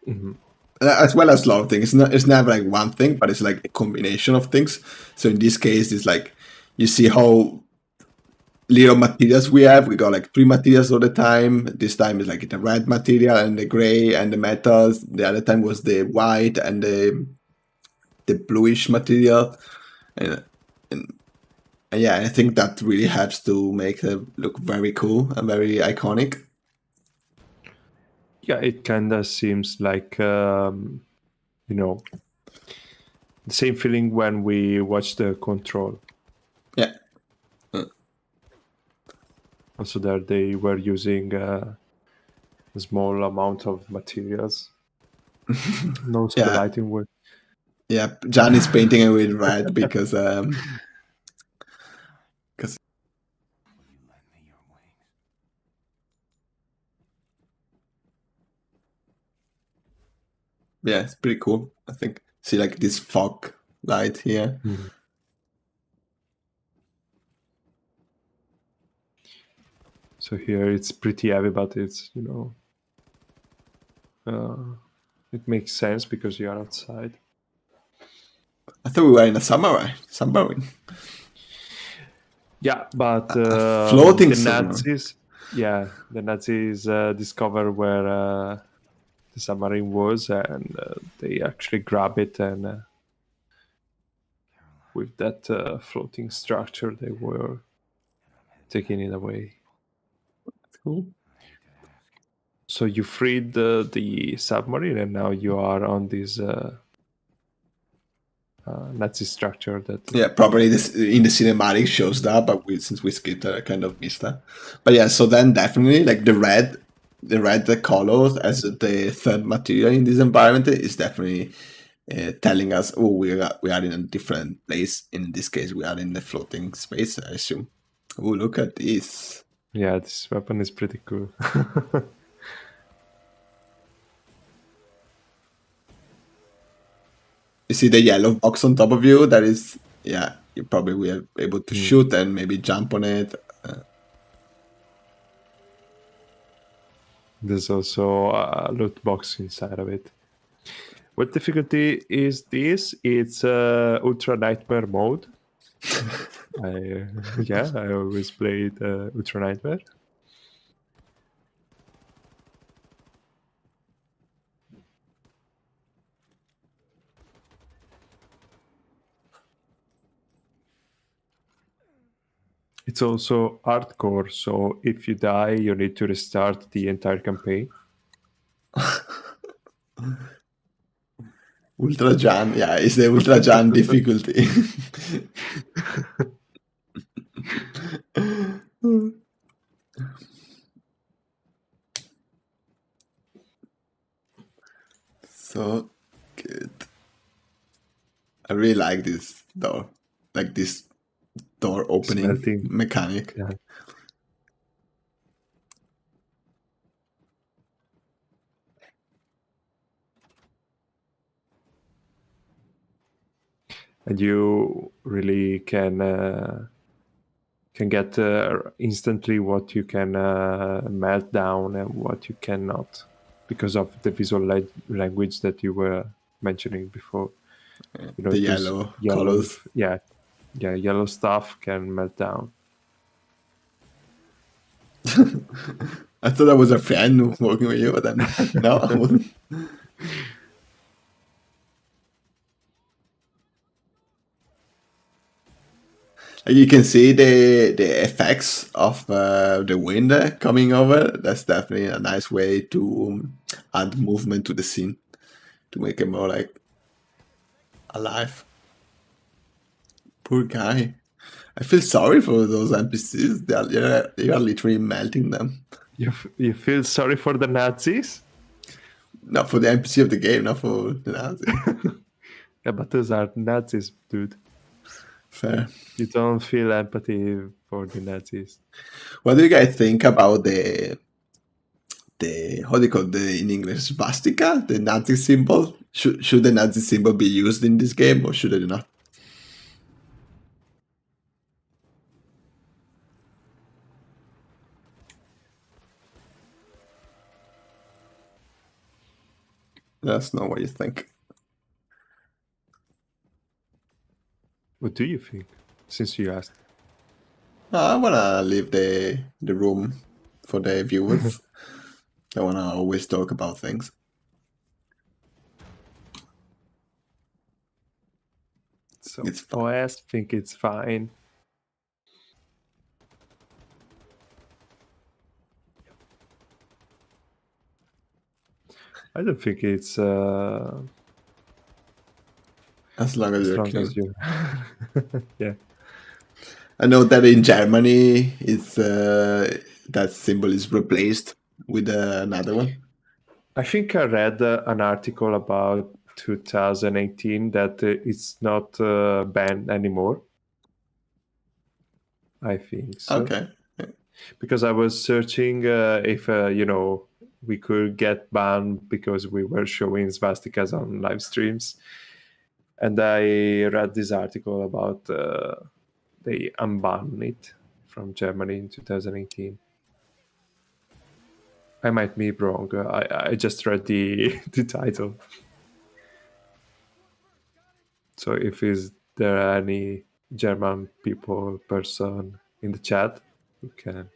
Mm-hmm. As well as a lot of things. It's never like one thing, but it's like a combination of things. So in this case, it's like you see how little materials we have. We got like 3 materials all the time. This time is like the red material and the gray and the metals. The other time was the white and the bluish material. And yeah, I think that really helps to make it look very cool and very iconic. Yeah, it kind of seems like, the same feeling when we watch the Control. Yeah. Also, there they were using a small amount of materials. And also the Yeah. lighting was. Yeah, John is painting it with red because Will you lend me your wings? yeah, it's pretty cool. I think see like this fog light here. Mhm. So here it's pretty heavy, but it's it makes sense because you are outside. I thought we were in a submarine. Yeah, but floating the submarine. Nazis discovered where the submarine was, and they actually grab it and with that floating structure, they were taking it away. Cool. So you freed the submarine, and now you are on this Nazi structure that. Yeah, probably this in the cinematic shows that, but since we skipped that, I kind of missed that. But yeah, so then definitely like the red colors as the third material in this environment is definitely telling us, oh, we are in a different place. In this case, we are in the floating space, I assume. Oh, look at this. Yeah, this weapon is pretty cool. You see the yellow box on top of you? That is, yeah, you probably will be able to shoot and maybe jump on it. There's also a loot box inside of it. What difficulty is this? It's Ultra Nightmare mode. I always played Ultra Nightmare. It's also hardcore, so if you die, you need to restart the entire campaign. Ultra Jan, yeah, it's the Ultra Jan difficulty. So good. I really like this door, like this door opening Smelting. mechanic. Yeah. And you really can get instantly what you can melt down and what you cannot, because of the visual language that you were mentioning before. You know, The those yellow colors. yellow stuff can melt down. I thought I was a friend working with you, but then no. You can see the effects of the wind coming over. That's definitely a nice way to add movement to the scene to make it more like alive. Poor guy. I feel sorry for those NPCs. They are literally melting them. You feel sorry for the Nazis? Not for the NPC of the game, not for the Nazi. Yeah, but those are Nazis, dude. Fair. You don't feel empathy for the Nazis. What do you guys think about the how do you call the in English swastika, the Nazi symbol? Should the Nazi symbol be used in this game or should it not? Let us know what you think. What do you think? Since you asked. I wanna leave the room for the viewers. I wanna always talk about things. So It's fine. OS think it's fine. I don't think it's As long as as you're long clean. as you. Yeah. I know that in Germany, it's that symbol is replaced with another one. I think I read an article about 2018 that it's not banned anymore. I think so. Okay. Because I was searching if we could get banned because we were showing swastikas on live streams, and I read this article about they unbanned it from Germany in 2018. I might be wrong. I just read the the title. So if there any German person in the chat who can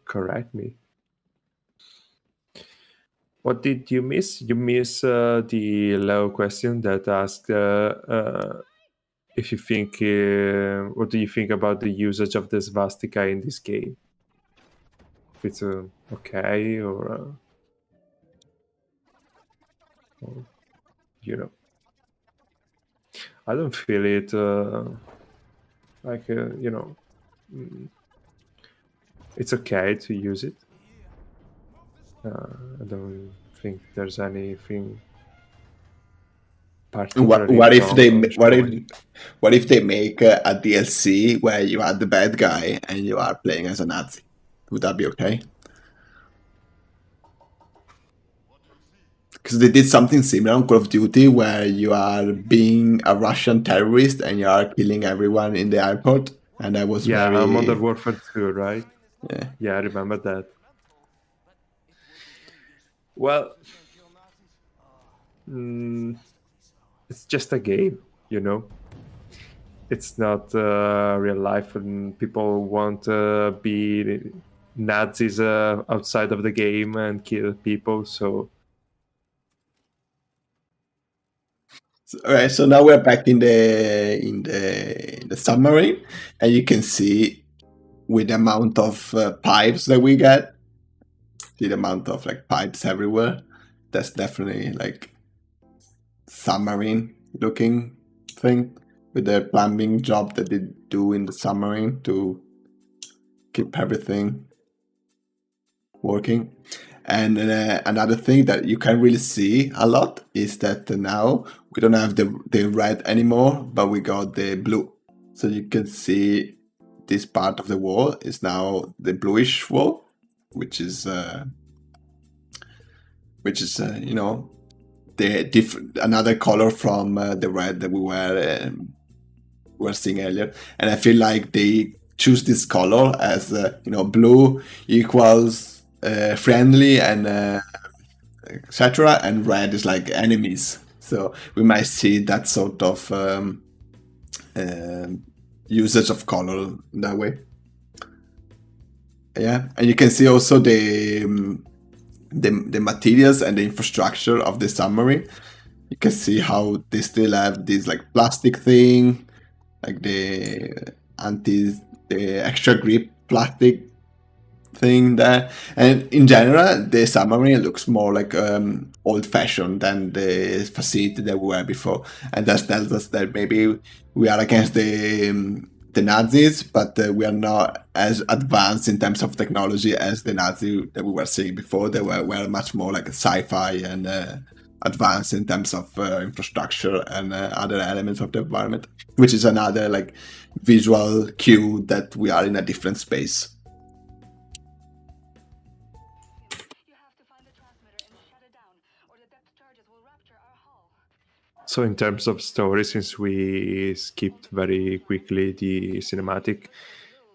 correct me. What did you miss? You miss the Leo question that asked if you think, what do you think about the usage of the swastika in this game? If it's okay, or you know, I don't feel it like it's okay to use it. I don't think there's anything particularly What if wrong they on showing it. what if they make a DLC where you are the bad guy and you are playing as a Nazi? Would that be okay? Because they did something similar on Call of Duty where you are being a Russian terrorist and you are killing everyone in the airport, and that was Yeah, very Modern Warfare 2, right? yeah. Yeah, I remember that. Well, it's just a game, you know. It's not real life, and people won't be Nazis outside of the game and kill people. So Alright, so now we're back in the submarine, and you can see with the amount of pipes that we get, the amount of like pipes everywhere. That's definitely like submarine looking thing with the plumbing job that they do in the submarine to keep everything working. And another thing that you can really see a lot is that now we don't have the red anymore, but we got the blue. So you can see this part of the wall is now the bluish wall, which is you know, the another color from the red that we were seeing earlier. And I feel like they choose this color as you know, blue equals friendly and etc., and red is like enemies. So we might see that sort of usage of color in that way. Yeah, and you can see also the materials and the infrastructure of the submarine. You can see how they still have this like plastic thing, like the extra grip plastic thing there. And in general, the submarine looks more like old-fashioned than the facility that we were before, and that tells us that maybe we are against the Nazis, but we are not as advanced in terms of technology as the Nazi that we were seeing before. They were much more like sci-fi and advanced in terms of infrastructure and other elements of the environment, which is another like visual cue that we are in a different space. So in terms of story, since we skipped very quickly the cinematic,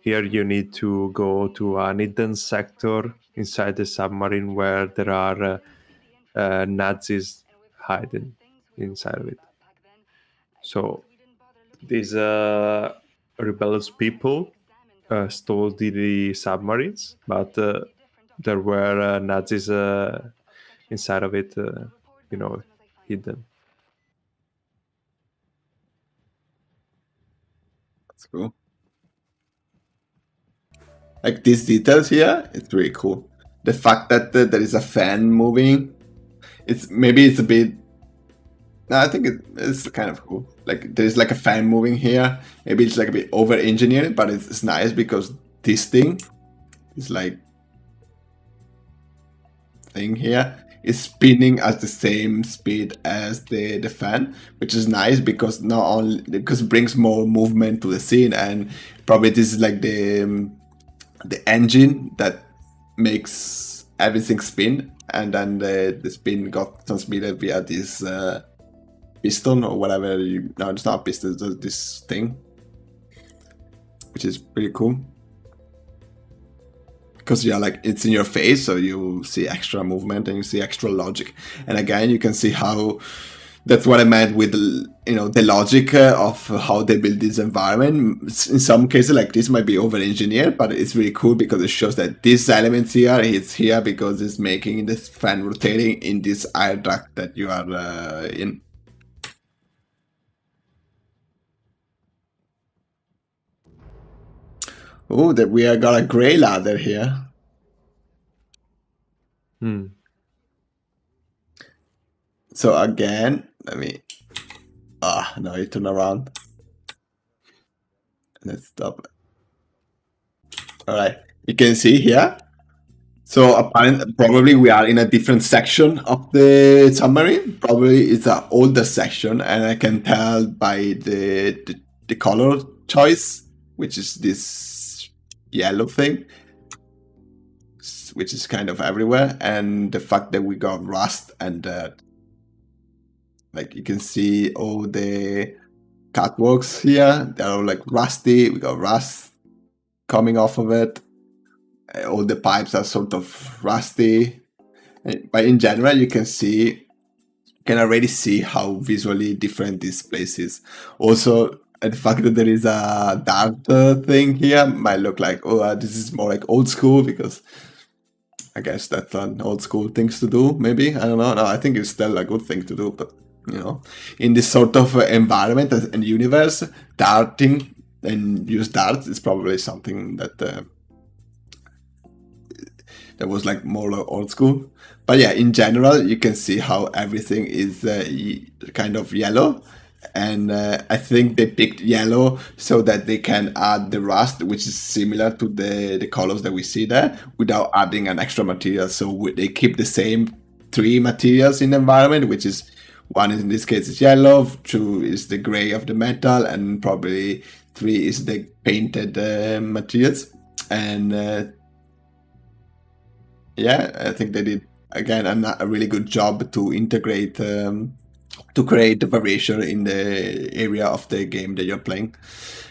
here you need to go to an hidden sector inside the submarine where there are Nazis hiding inside of it. So these rebellious people stole the submarines, but there were Nazis inside of it, you know, hidden. That's cool. Like these details here, it's really cool. The fact that there is a fan moving, it's a bit. No, I think it's kind of cool. Like there's like a fan moving here. Maybe it's like a bit over engineered, but it's nice because this thing is like thing here is spinning at the same speed as the fan, which is nice because not only because it brings more movement to the scene, and probably this is like the engine that makes everything spin, and then the spin got transmitted via this piston or whatever. No, it's not a piston, it's this thing, which is pretty cool. Because you're like, it's in your face, so you see extra movement and you see extra logic. And again, you can see how that's what I meant with the logic of how they build this environment. In some cases, like this might be over engineered, but it's really cool because it shows that this element here is here because it's making this fan rotating in this air duct that you are in. Oh, that we are got a gray ladder here. Hmm. So again, let me. No, you turn around. Let's stop. All right, you can see here. So apparently, probably we are in a different section of the submarine. Probably it's an older section, and I can tell by the color choice, which is this yellow thing, which is kind of everywhere, and the fact that we got rust and like you can see all the catwalks here. They're all like rusty. We got rust coming off of it. All the pipes are sort of rusty. But in general, you can already see how visually different this place is. Also, the fact that there is a dart thing here might look like, this is more like old school, because I guess that's an old school things to do, maybe. I don't know. No, I think it's still a good thing to do, but in this sort of environment and universe, darting and use darts is probably something that was like more like old school. But yeah, in general, you can see how everything is kind of yellow. And I think they picked yellow so that they can add the rust, which is similar to the colors that we see there, without adding an extra material. So they keep the same 3 materials in the environment, which is one is in this case is yellow, 2 is the gray of the metal, and probably 3 is the painted materials. And yeah, I think they did again a really good job to integrate to create the variation in the area of the game that you're playing.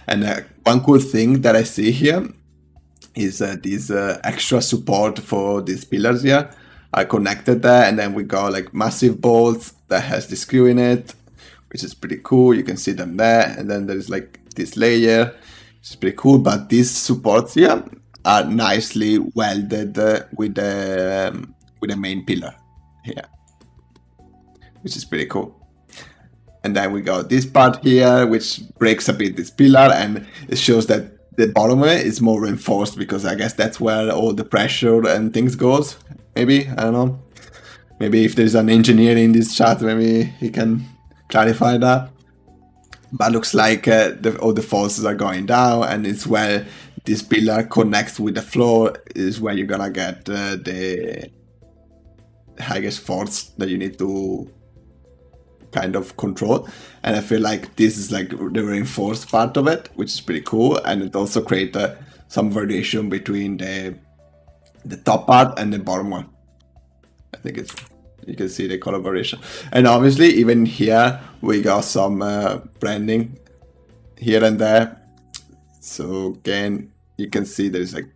And one cool thing that I see here is this extra support for these pillars here are connected there, and then we got like massive bolts that has the screw in it, which is pretty cool. You can see them there, and then there's like this layer, which is pretty cool. But these supports here are nicely welded with the main pillar here, which is pretty cool. And then we got this part here, which breaks a bit this pillar, and it shows that the bottom is more reinforced, because I guess that's where all the pressure and things goes. Maybe, I don't know. Maybe if there's an engineer in this chat, maybe he can clarify that. But looks like all the forces are going down, and it's where this pillar connects with the floor is where you're gonna get the highest force that you need to kind of control. And I feel like this is like the reinforced part of it, which is pretty cool, and it also creates some variation between the top part and the bottom one. I think you can see the color variation. And obviously even here we got some branding here and there. So again, you can see there's like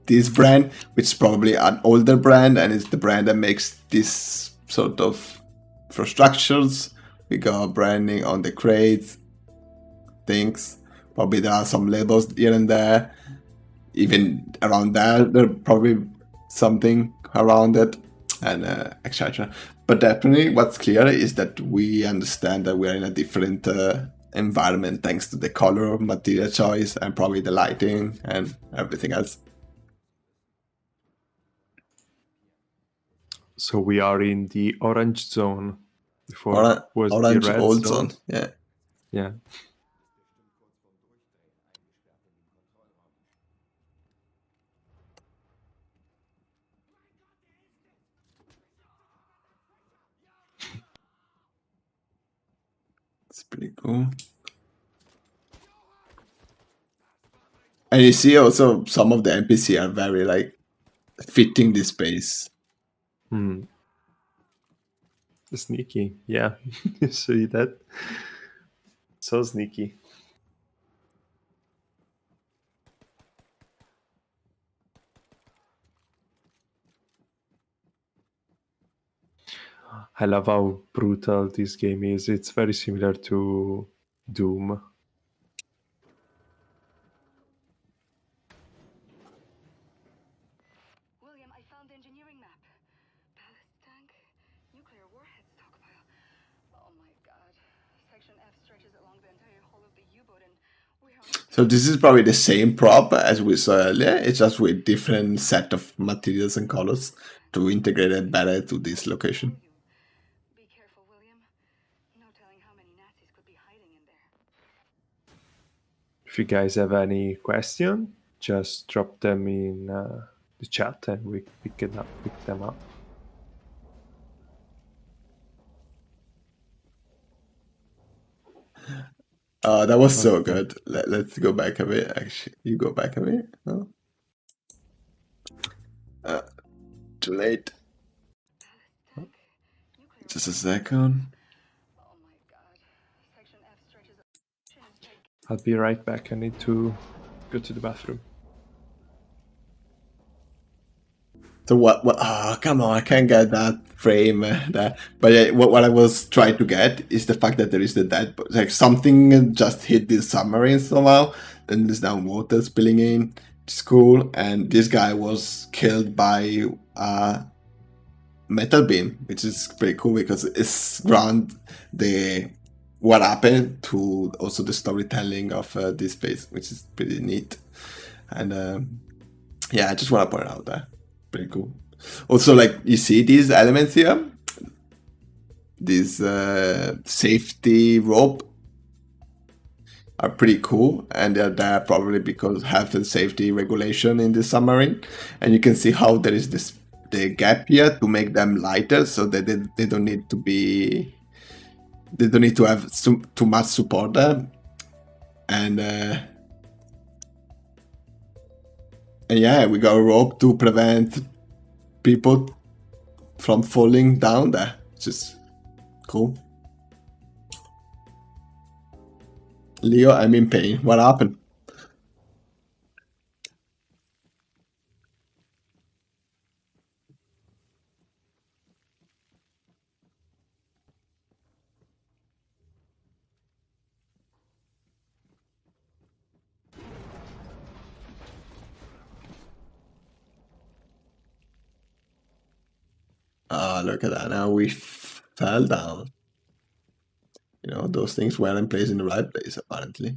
this brand, which is probably an older brand, and it's the brand that makes this sort of for structures. We got branding on the crates, things. Probably there are some labels here and there. Even around there probably something around it, and etc. But definitely what's clear is that we understand that we're in a different environment thanks to the color, material choice, and probably the lighting and everything else. So we are in the orange zone. Before was orange the red old zone. zone. Yeah. Yeah. It's pretty cool. And you see also some of the NPC are very like fitting this space. Sneaky, yeah. You see that? So sneaky. I love how brutal this game is. It's very similar to Doom. William, I found the engineering map. Ballast tank, nuclear warhead stockpile. Oh my god. Section F stretches along the entire hull of the U-boat and So this is probably the same prop as we saw earlier. It's just with different set of materials and colors to integrate it better to this location. Be careful, William. No telling how many Nazis could be hiding in there. If you guys have any question, just drop them in the chat and we pick them up. That was so good. Let's go back a bit. Actually, you go back a bit. No? Too late. Just a second. Oh my god. Section F stretches I'll be right back. I need to go to the bathroom. So what? Oh, come on! I can't get that frame. But yeah, what I was trying to get is the fact that there is the dead. Like something just hit this submarine somehow, and there's now water spilling in. It's cool, and this guy was killed by a metal beam, which is pretty cool because it's ground the what happened to also the storytelling of this space, which is pretty neat. And yeah, I just want to point out that. Pretty cool. Also, like you see these elements here, this safety rope are pretty cool, and they're there probably because health and safety regulation in the submarine. And you can see how there is the gap here to make them lighter, so that they don't need to be, they don't need to have too much support there. And yeah, we got a rope to prevent people from falling down there, which is cool. Leo, I'm in pain. What happened? Ah, look at that. Now we fell down. You know, those things weren't placed in the right place, apparently.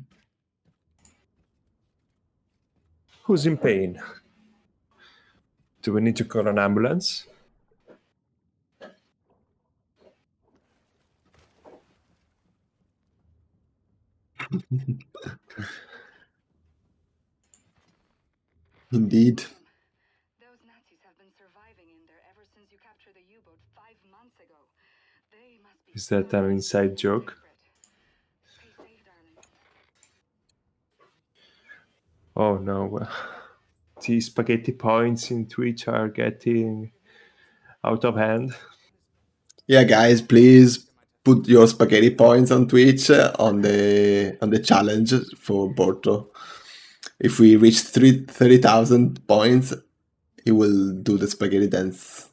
Who's in pain? Do we need to call an ambulance? Indeed. Those Nazis have been surviving in there ever since you captured the U-boat 5 months ago. They must be Is that an inside joke? Stay safe, darling. Oh no. The spaghetti points in Twitch are getting out of hand. Yeah, guys, please put your spaghetti points on Twitch on the challenge for Borto. If we reach 30,000 points, he will do the spaghetti dance.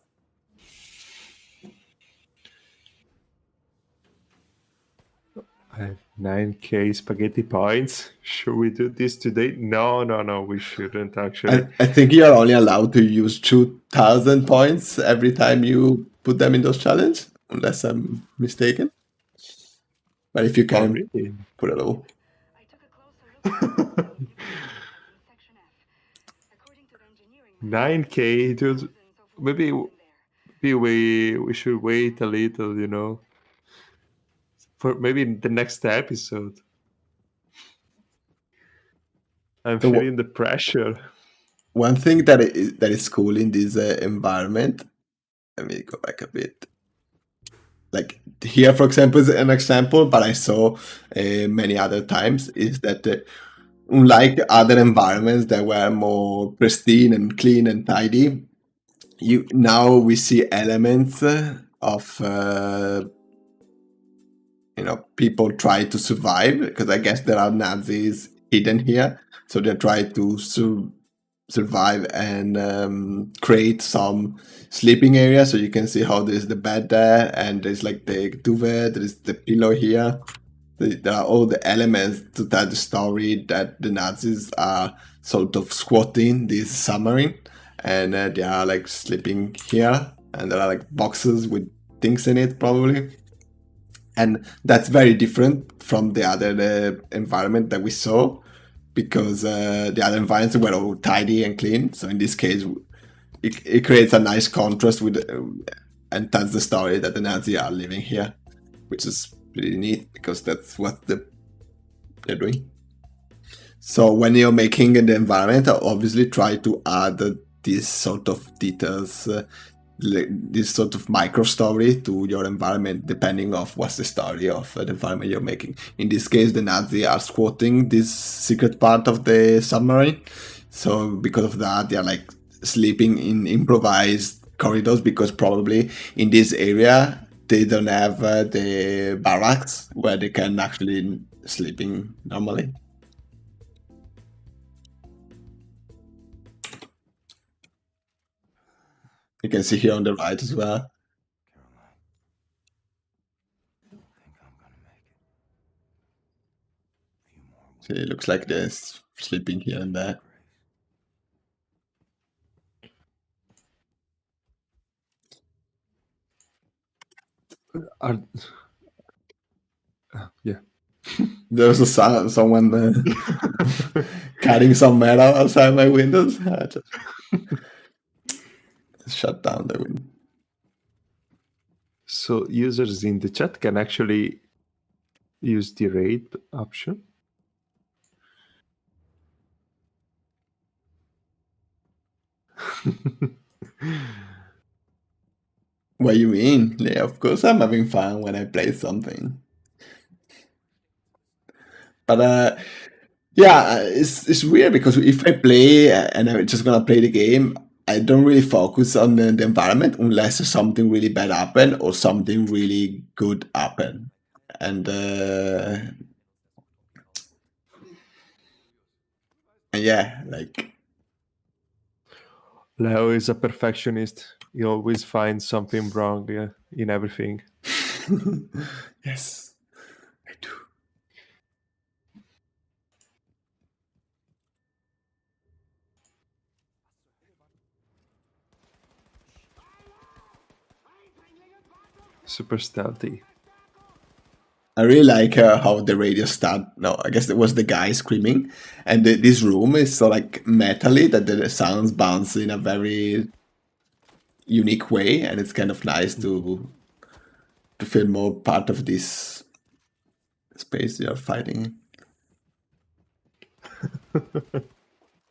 I have 9k spaghetti points. Should we do this today? No, we shouldn't actually. I think you are only allowed to use 2,000 points every time you put them in those challenges, unless I'm mistaken. But if you can, really? put it all. I took a closer look at in Section F. According to the engineering map, 9k, dude. thousands of Maybe weapons in there. we should wait a little, you know, for maybe the next episode. I'm So feeling the pressure. one thing that is cool in this environment, let me go back a bit. Like here, for example, is an example, but I saw many other times, is that unlike other environments that were more pristine and clean and tidy, now we see elements of people try to survive, because I guess there are Nazis hidden here, so they try to survive and create some sleeping area. So you can see how there's the bed there, and there's like the duvet, there's the pillow here. There are all the elements to tell the story that the Nazis are sort of squatting this submarine, and they are like sleeping here, and there are like boxes with things in it probably. And that's very different from the other environment that we saw, because the other environments were all tidy and clean. So in this case, it creates a nice contrast with, and tells the story that the Nazi are living here, which is pretty neat because that's what they're doing. So when you're making the environment, obviously try to add these sort of details, this sort of micro story to your environment, depending of what's the story of the environment you're making. In this case, the Nazi are squatting this secret part of the submarine. So because of that, they're like sleeping in improvised corridors, because probably in this area they don't have the barracks where they can actually sleeping normally. You can see here on the right as well. Caroline, I think I'm gonna make it. A few more So it looks like they're sleeping here and there. Yeah. There's someone cutting some metal outside my windows. I just shut down the window. So users in the chat can actually use the raid option. What do you mean? Yeah, of course I'm having fun when I play something. But yeah, it's weird because if I play and I'm just gonna play the game, I don't really focus on the environment unless something really bad happen or something really good happen. And yeah, like Leo is a perfectionist. He always finds something wrong in everything. yes, I do. Super stealthy. I really like how the radio start. No, I guess it was the guy screaming, and this room is so like metally that the sounds bounce in a very unique way, and it's kind of nice to feel more part of this space you're fighting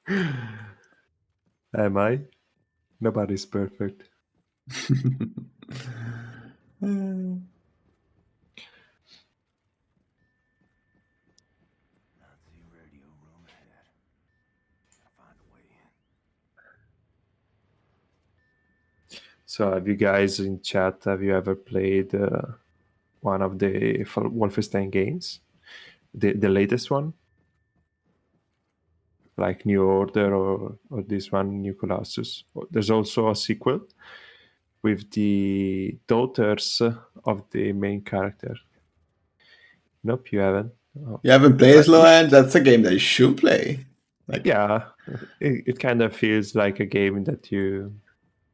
in. Am I? Nobody's perfect. Nazi radio room ahead. Gotta find a way in. So have you guys in chat, have you ever played one of the Wolfenstein games? The latest one? Like New Order or this one, New Colossus. There's also a sequel with the daughters of the main character. Nope, you haven't. Oh. You haven't played Sloan? That's a game that you should play. Like, yeah, it kind of feels like a game that you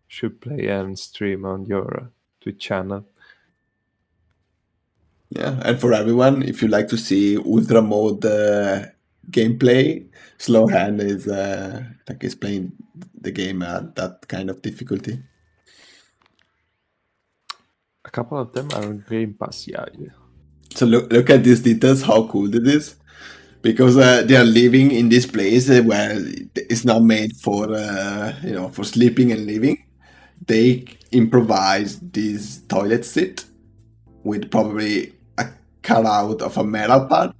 should play and stream on your Twitch channel. Yeah, and for everyone, if you like to see ultra mode gameplay, Slow Hand is like is playing the game at that kind of difficulty. A couple of them are on Game Pass, yeah. So look at these details, how cool it is. Because they are living in this place where it's not made for for sleeping and living. They improvise this toilet seat with probably a cutout of a metal part,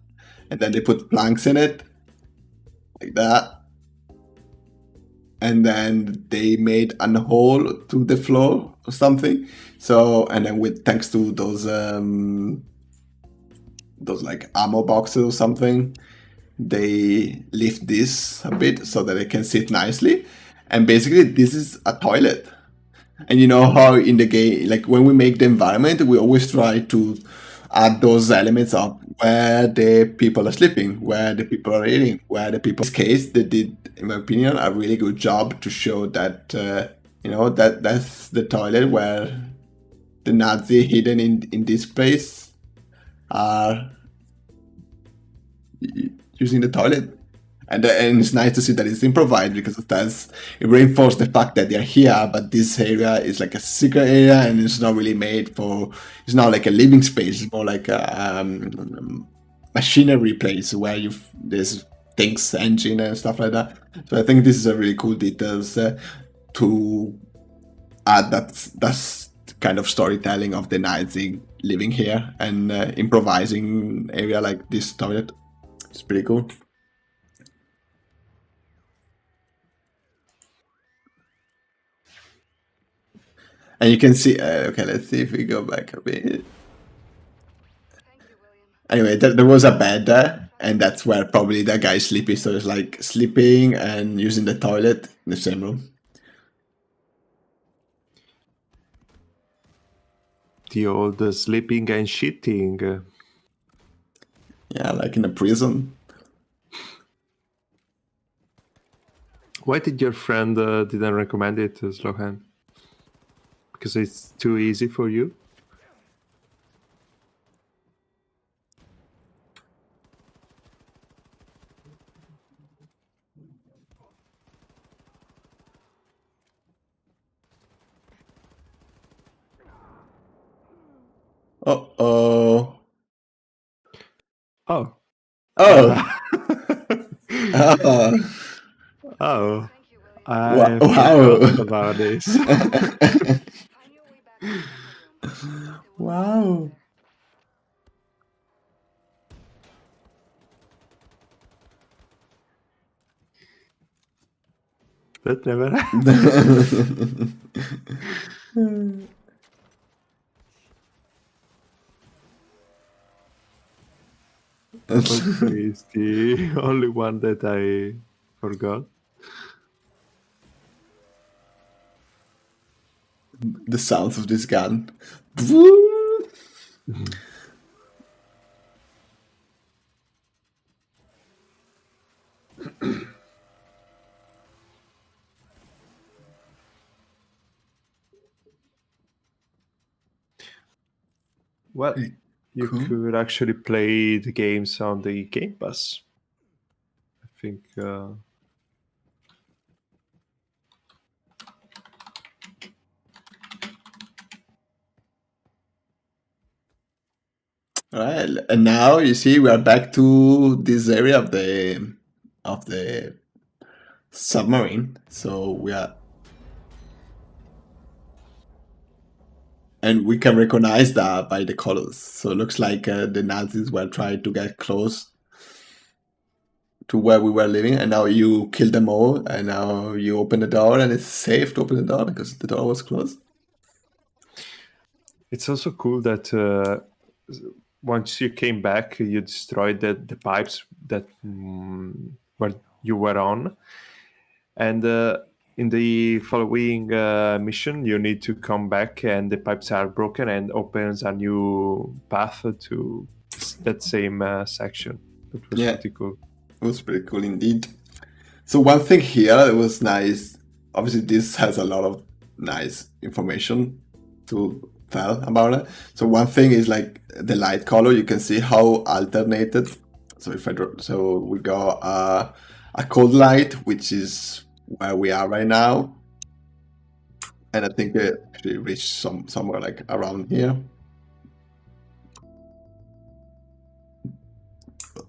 and then they put planks in it like that, and then they made a hole to the floor or something. So, and then with thanks to those like ammo boxes or something, they lift this a bit so that they can sit nicely. And basically this is a toilet. And you know how in the game, like when we make the environment, we always try to add those elements up where the people are sleeping, where the people are eating, where the people. In this case, they did, in my opinion, a really good job to show that that's the toilet where the Nazi hidden in this place are using the toilet. And it's nice to see that it's improvised because it reinforces the fact that they're here, but this area is like a secret area and it's not really made for, it's not like a living space, it's more like a machinery place where there's things, engine and stuff like that. So I think this is a really cool details to add that's kind of storytelling of the Nazi living here and improvising area like this toilet. It's pretty cool. And you can see, okay, let's see if we go back a bit. Thank you, William. Anyway, there was a bed there, and that's where probably the guy is sleeping. So it's like sleeping and using the toilet in the same room. The old sleeping and shitting. Yeah, like in a prison. Why did your friend didn't recommend it, Slohan? Because it's too easy for you? Uh-oh. Oh. Oh. Oh. Oh. Thank you, William. I Wow. forgot about this. Find your way back to the upper room. It will Wow. That never happened. What is the only one that I forgot? The sounds of this gun. Well, you Cool. could actually play the games on the Game Pass. I think Right, and now you see we are back to this area of the submarine. So we are, and we can recognize that by the colors. So it looks like the Nazis were trying to get close to where we were living, and now you kill them all, and now you open the door, and it's safe to open the door because the door was closed. it's also cool that once you came back, you destroyed the pipes that where you were on, and in the following mission, you need to come back, and the pipes are broken, and opens a new path to that same section. That was Yeah. pretty cool. It was pretty cool indeed. So one thing here that was nice, obviously this has a lot of nice information to tell about it. So one thing is like the light color, you can see how alternated. So if I draw, so we got a cold light, which is where we are right now. And I think it actually reached somewhere like around here.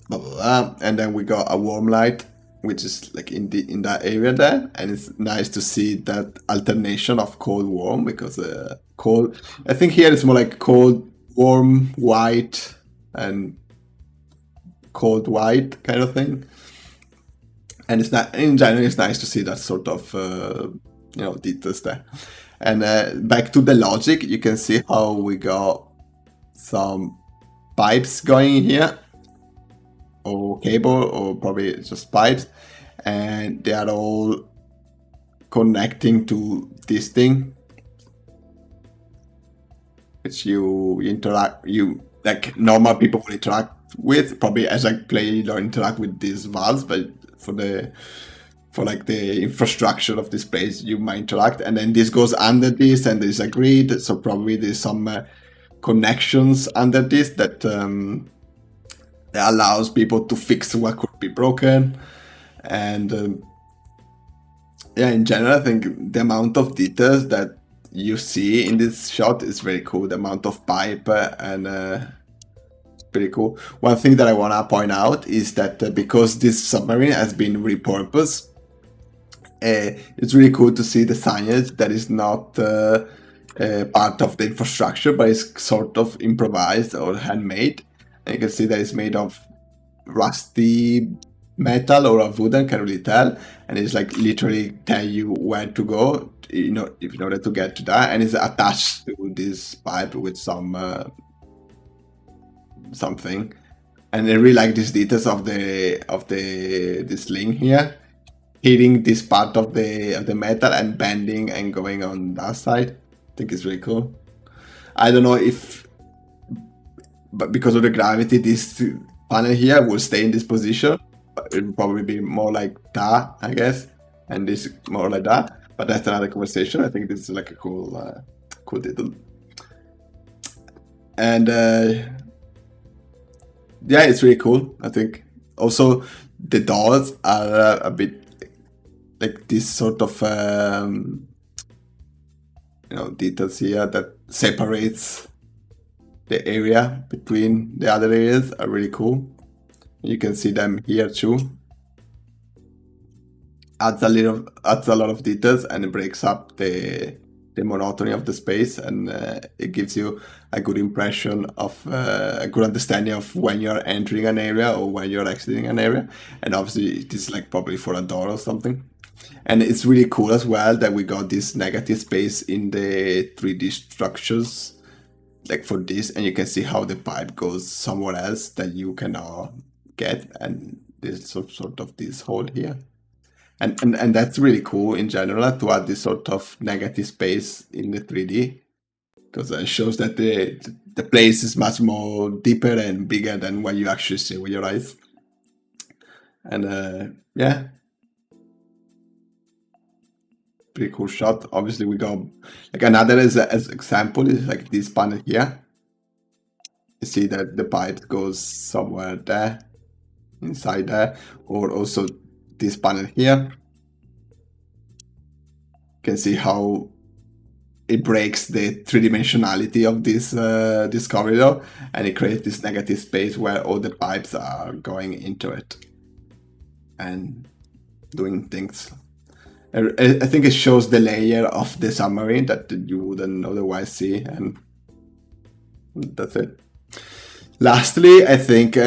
Blah, blah, blah. And then we got a warm light, which is like in that area there, and it's nice to see that alternation of cold warm, because cold, I think here it's more like cold warm white and cold white kind of thing. And it's not, in general, it's nice to see that sort of details there. And back to the logic, you can see how we got some pipes going here, or cable, or probably just pipes, and they are all connecting to this thing, which you like normal people will interact with. Probably as a player you don't interact with these valves, but for like the infrastructure of this place you might interact. And then this goes under this, and there's a grid, so probably there's some connections under this that allows people to fix what could be broken. And yeah, in general, I think the amount of details that you see in this shot is very cool. The amount of pipe and pretty cool. One thing that I want to point out is that because this submarine has been repurposed, it's really cool to see the signage that is not part of the infrastructure, but is sort of improvised or handmade. And you can see that it's made of rusty metal or a wooden, can't really tell, and it's like literally tell you where to go, you know, if in order to get to that, and it's attached to this pipe with some something. And I really like these details of this link here, hitting this part of the metal and bending and going on that side. I think it's really cool. I don't know if, but because of the gravity, this panel here will stay in this position. It will probably be more like that, I guess, and this more like that. But that's another conversation. I think this is like a cool, cool detail. And yeah, it's really cool. I think also the doors are a bit like this sort of you know, details here that separates the area between the other areas are really cool. You can see them here too. Adds a lot of details, and it breaks up the monotony of the space, and it gives you a good impression of a good understanding of when you're entering an area or when you're exiting an area. And obviously it is like probably for a door or something. And it's really cool as well that we got this negative space in the 3D structures, like for this, and you can see how the pipe goes somewhere else that you cannot get, and there's sort of this hole here. And that's really cool in general to add this sort of negative space in the 3D, because it shows that the place is much more deeper and bigger than what you actually see with your eyes. And yeah, pretty cool shot. Obviously we got like another as example is like this panel here. You see that the pipe goes somewhere there, inside there, or also this panel here. You can see how it breaks the three-dimensionality of this corridor, and it creates this negative space where all the pipes are going into it and doing things. I think it shows the layer of the submarine that you wouldn't otherwise see, and that's it. Lastly, I think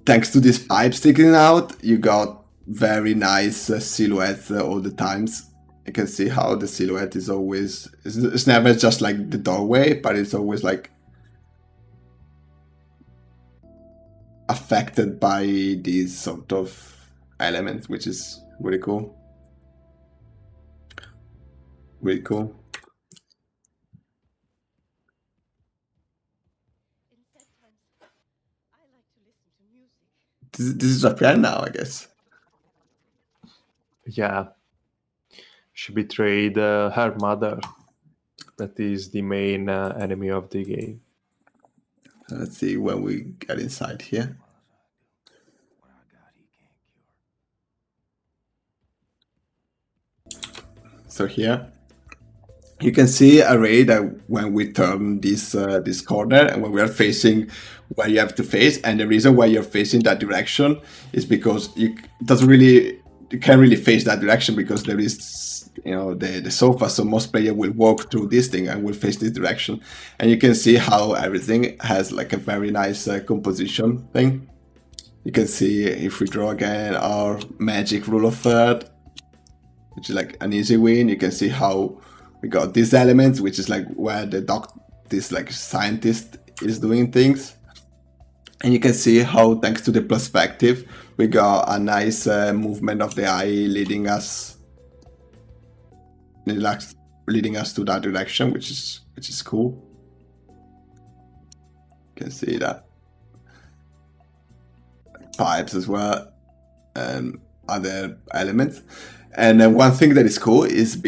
thanks to this pipe sticking out, you got very nice silhouettes all the times. You can see how the silhouette is always, it's never just like the doorway, but it's always like affected by these sort of elements, which is really cool. Really cool. In sad times, I like to listen to music. This is a plan now, I guess. Yeah. She betrayed her mother. That is the main enemy of the game. Let's see when we get inside here. So here you can see already that when we turn this this corner and when we are facing where you have to face, and the reason why you're facing that direction is because you can't really face that direction because there is, you know, the sofa, so most players will walk through this thing and will face this direction. And you can see how everything has like a very nice composition thing. You can see if we draw again our magic rule of third, which is like an easy win. You can see how we got these elements, which is like where this like scientist is doing things. And you can see how, thanks to the perspective, we got a nice movement of the eye leading us to that direction, which is cool. You can see that pipes as well and other elements. And one thing that is cool is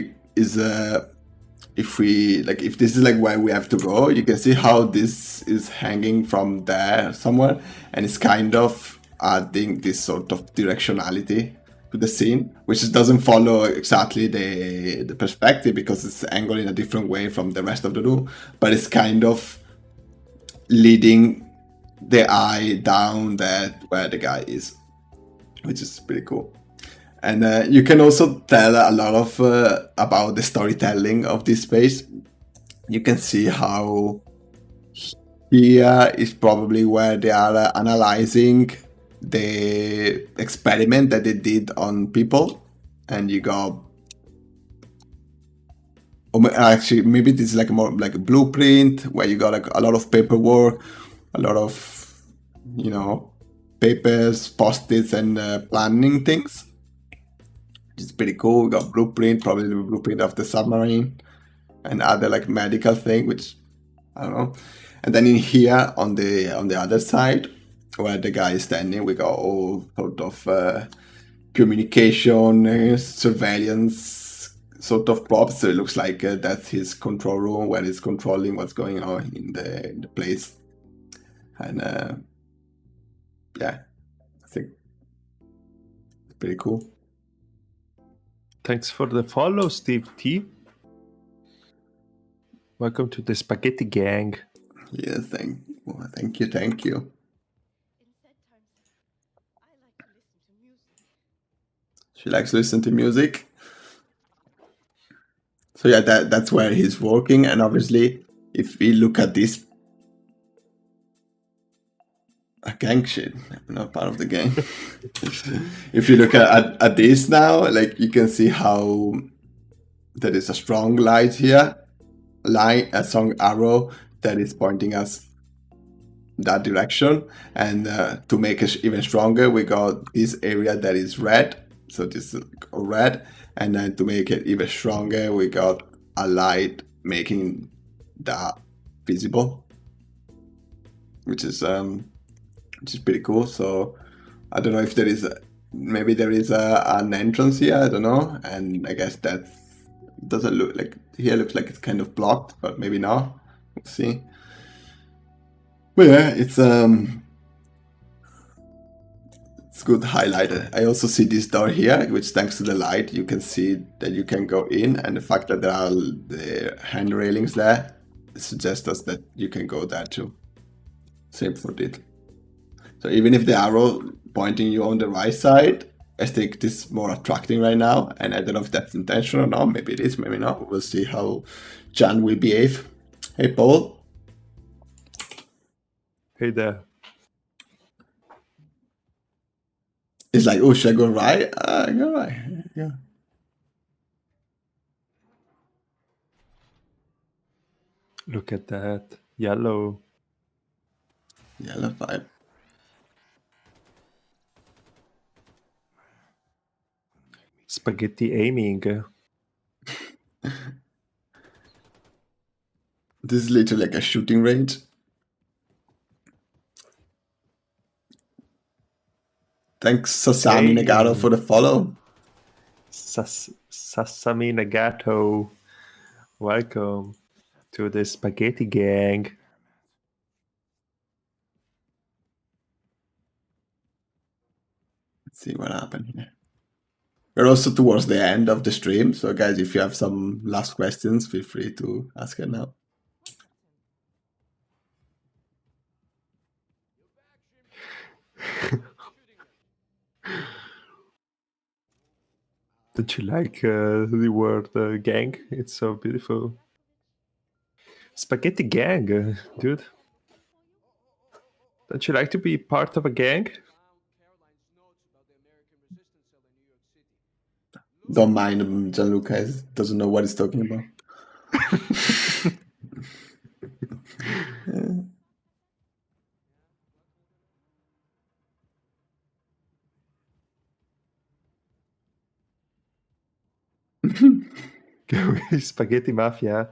if this is like where we have to go, you can see how this is hanging from there somewhere, and it's kind of adding this sort of directionality to the scene, which doesn't follow exactly the perspective because it's angled in a different way from the rest of the room, but it's kind of leading the eye down that where the guy is, which is pretty cool. And you can also tell a lot of about the storytelling of this space. You can see how here is probably where they are analyzing the experiment that they did on people, and you go, actually maybe this is like more like a blueprint where you got like a lot of paperwork, a lot of, you know, papers, post-its, and planning things. It's pretty cool. We got blueprint, probably the blueprint of the submarine, and other like medical thing, which I don't know. And then in here on the other side, where the guy is standing, we got all sort of communication, surveillance sort of props. So it looks like that's his control room where he's controlling what's going on in the place. And yeah, I think it's pretty cool. Thanks for the follow, Steve T. Welcome to the Spaghetti Gang. Yeah, thank you. In sad times, I like to listen to music. She likes to listen to music. So yeah, that's where he's working. And obviously, if we look at this, a gang shit, I'm not part of the gang. If you look at this now, like you can see how there is a strong light here, a strong arrow that is pointing us that direction. And to make it even stronger, we got this area that is red. So this is red. And then to make it even stronger, we got a light making that visible, which is pretty cool. So I don't know if there is maybe there is an entrance here. I don't know. And I guess that doesn't look like here. Looks like it's kind of blocked, but maybe not. We'll see. But yeah, it's good highlighted. I also see this door here, which thanks to the light, you can see that you can go in, and the fact that there are the hand railings there suggests us that you can go there too. Same for it. So even if the arrow pointing you on the right side, I think this is more attracting right now, and I don't know if that's intentional or not. Maybe it is, maybe not. We'll see how Jan will behave. Hey, Paul. Hey there. It's like, oh, should I go right? Go right. Yeah. Look at that. Yellow. Yellow vibe. Spaghetti aiming. This is literally like a shooting range. Thanks, Sasami Hey. Nagato, for the follow. Sasami Nagato. Welcome to the Spaghetti Gang. Let's see what happened here. We're also towards the end of the stream, so guys, if you have some last questions, feel free to ask it now. Don't you like the word gang? It's so beautiful. Spaghetti gang, dude. Don't you like to be part of a gang? Don't mind him, Gianluca doesn't know what he's talking about. Spaghetti Mafia.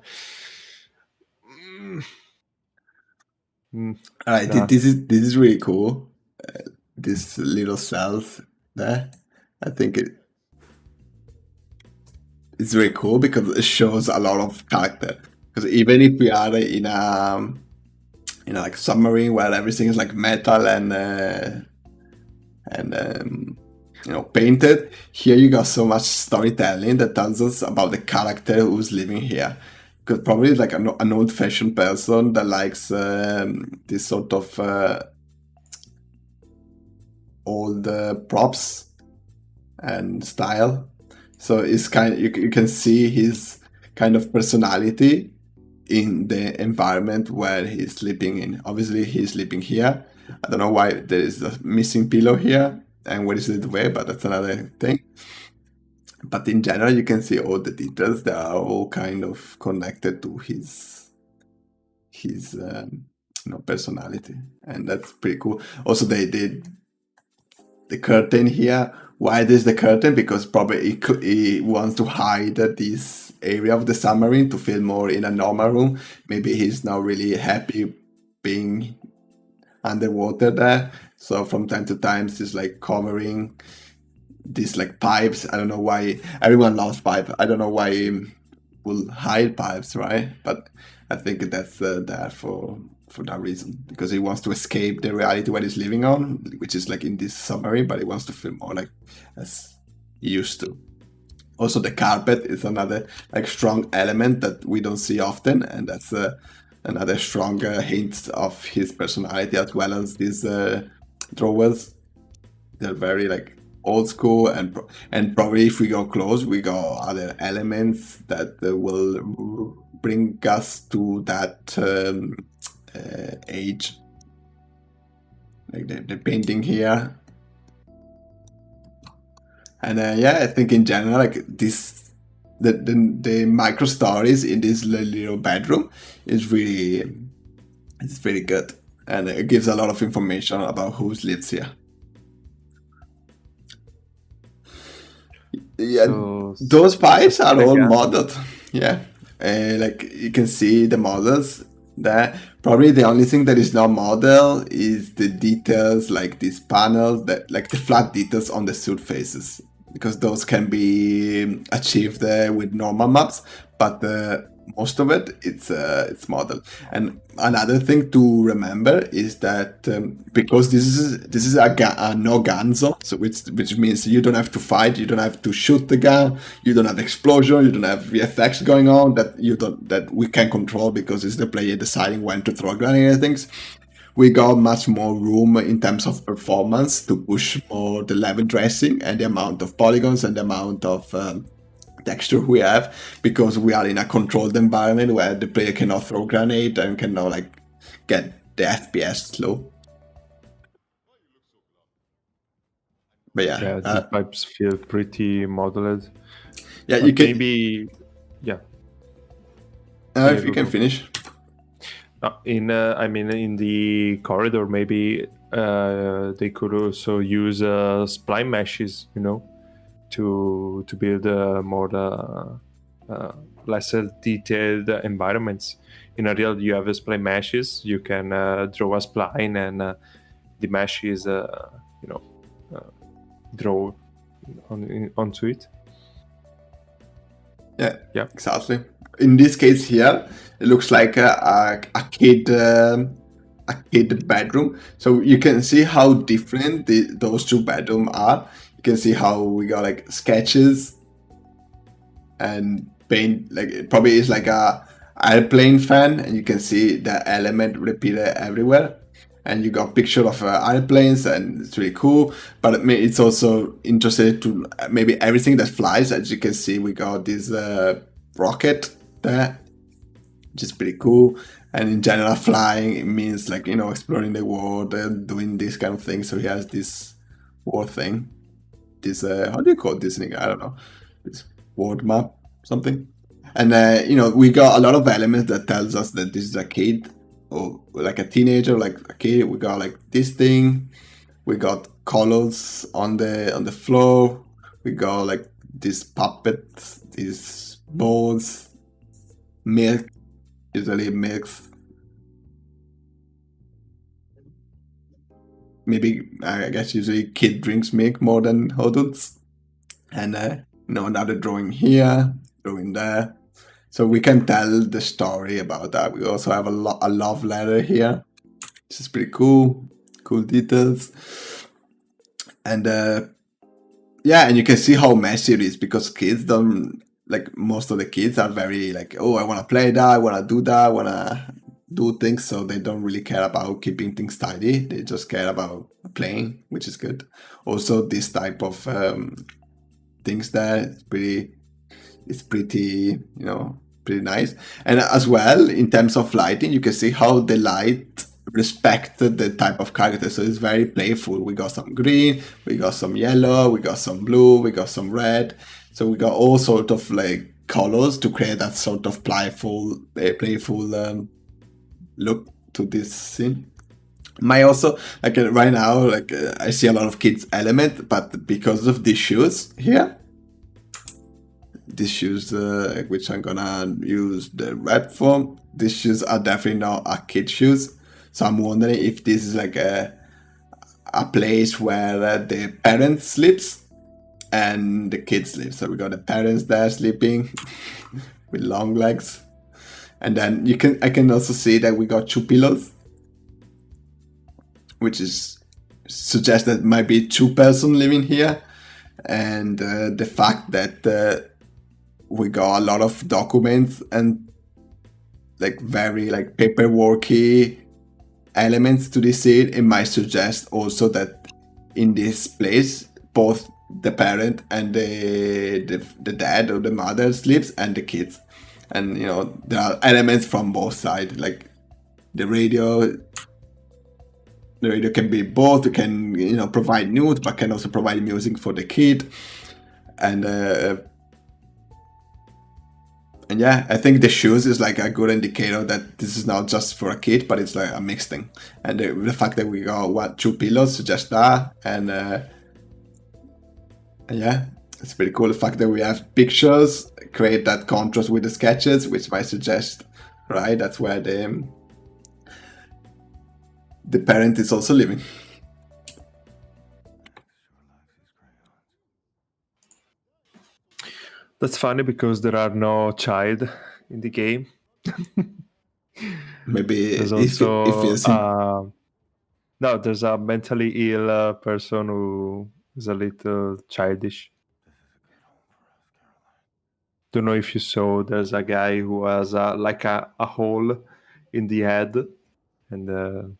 All right, Nah. this is really cool. This little cells there, I think it's very cool because it shows a lot of character. Because even if we are in a like submarine where everything is like metal and painted. Here you got so much storytelling that tells us about the character who's living here. Because probably it's like an old-fashioned person that likes this sort of old props and style. So it's you can see his kind of personality in the environment where he's sleeping in. Obviously, he's sleeping here. I don't know why there is a missing pillow here and where is the duvet, but that's another thing. But in general, you can see all the details that are all kind of connected to his personality, and that's pretty cool. Also, they did the curtain here. Why there's the curtain? Because probably he wants to hide this area of the submarine to feel more in a normal room. Maybe he's not really happy being underwater there. So from time to time, he's like covering these like pipes. I don't know why everyone loves pipe. I don't know why he will hide pipes, right? But I think that's there for that reason, because he wants to escape the reality where he's living on, which is like in this submarine, but he wants to feel more like as he used to. Also, the carpet is another like strong element that we don't see often, and that's another strong hint of his personality, as well as these drawers. They're very like old school, and probably if we go close, we got other elements that will bring us to that age, like the painting here. And yeah, I think in general, like this, the micro stories in this little bedroom is it's very good, and it gives a lot of information about who lives here. Yeah, So those pipes are all again, modeled. Yeah, like you can see the models there. Probably the only thing that is not modeled is the details, like these panels, that like the flat details on the suit faces, because those can be achieved with normal maps. But most of it's modeled. And another thing to remember is that because this is a no gun zone, so which means you don't have to fight, you don't have to shoot the gun, you don't have explosion, you don't have VFX going on that we can control, because it's the player deciding when to throw grenade and things. We got much more room in terms of performance to push more the level dressing and the amount of polygons and the amount of texture we have, because we are in a controlled environment where the player cannot throw grenade and cannot like get the FPS slow. But yeah, these pipes feel pretty modeled. Yeah, But you can maybe, yeah. if you can finish. In the corridor, maybe they could also use spline meshes, to build more lesser detailed environments. In a real, you have a spline meshes. You can draw a spline, and the mesh is draw onto it. Yeah, exactly. In this case here, it looks like a kid bedroom. So you can see how different those two bedrooms are. You can see how we got like sketches and paint. Like it probably is like a airplane fan, and you can see the element repeated everywhere. And you got picture of airplanes, and it's really cool. But it's also interesting to maybe everything that flies. As you can see, we got this rocket there, which is pretty cool. And in general, flying, it means like exploring the world and doing this kind of thing. So he has this world thing. This how do you call this thing? I don't know. This world map, something. And we got a lot of elements that tells us that this is a kid, or like a teenager, like a kid. We got like this thing. We got colors on the floor. We got like these puppets, these balls, milk, usually milk. Maybe I guess usually kid drinks milk more than adults. And another drawing here, drawing there. So we can tell the story about that. We also have a love letter here, which is pretty cool. Cool details. And Yeah, and you can see how messy it is because kids don't like, most of the kids are very like, oh, I want to play that, I want to do that, I want to do things, so they don't really care about keeping things tidy. They just care about playing, which is good. Also, this type of things there, it's pretty, pretty nice. And as well, in terms of lighting, you can see how the light respected the type of character. So it's very playful. We got some green, we got some yellow, we got some blue, we got some red. So we got all sort of like colors to create that sort of playful look to this scene. My also, like right now, like I see a lot of kids element, but because of these shoes here, these shoes, which I'm gonna use the red for, these shoes are definitely not a kid shoes. So I'm wondering if this is like a place where the parents sleeps and the kids sleep. So we got the parents there sleeping with long legs, and then I can also see that we got 2 pillows, which is suggests that might be 2 person living here, and the fact that we got a lot of documents and like very like paperworky elements to this scene, it might suggest also that in this place both the parent and the dad or the mother sleeps and the kids, and there are elements from both sides, like the radio can be both. It can provide news but can also provide music for the kid, and yeah, I think the shoes is like a good indicator that this is not just for a kid, but it's like a mixed thing. And the fact that we got 2 pillows suggests that, and yeah, it's pretty cool. The fact that we have pictures create that contrast with the sketches, which might suggest, right, that's where the parent is also living. That's funny because there are no child in the game. Maybe There's if also no, there's a mentally ill person who is a little childish. Don't know if you saw. There's a guy who has like a hole in the head, and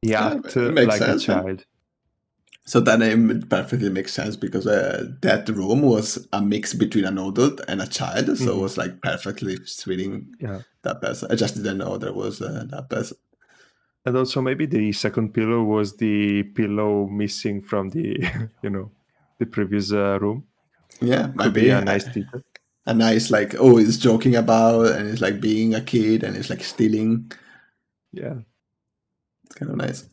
he acts it makes like sense, a child. So that name perfectly makes sense because that room was a mix between an adult and a child, so it was like perfectly fitting that person. I just didn't know there was that person. And also maybe the second pillow was the pillow missing from the the previous room. Yeah, Could might be a nice detail. A nice like, oh, he's joking about and it's like being a kid and it's like stealing. Yeah, it's kind of nice.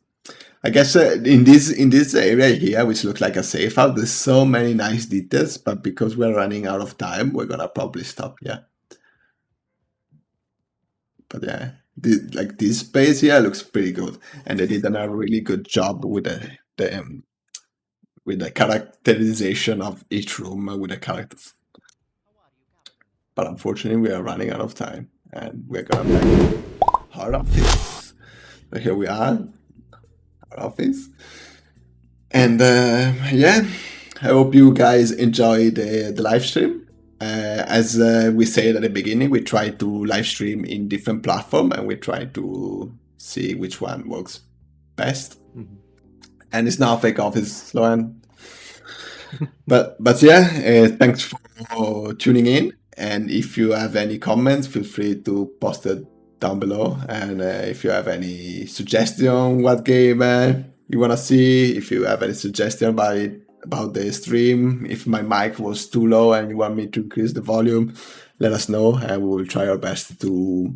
I guess in this area here, which looks like a safe house, there's so many nice details, but because we're running out of time, we're gonna probably stop. Yeah, but yeah, this space here looks pretty good, and they did a really good job with the characterization of each room with the characters. But unfortunately, we are running out of time, and we're gonna make our office. So here we are. Office, and yeah, I hope you guys enjoyed the live stream. As we said at the beginning, we try to live stream in different platforms and we try to see which one works best. And it's not a fake office, Sloan. but yeah, thanks for tuning in, and if you have any comments, feel free to post it down below, and if you have any suggestion what game you want to see, if you have any suggestion about the stream, if my mic was too low and you want me to increase the volume, let us know and we will try our best to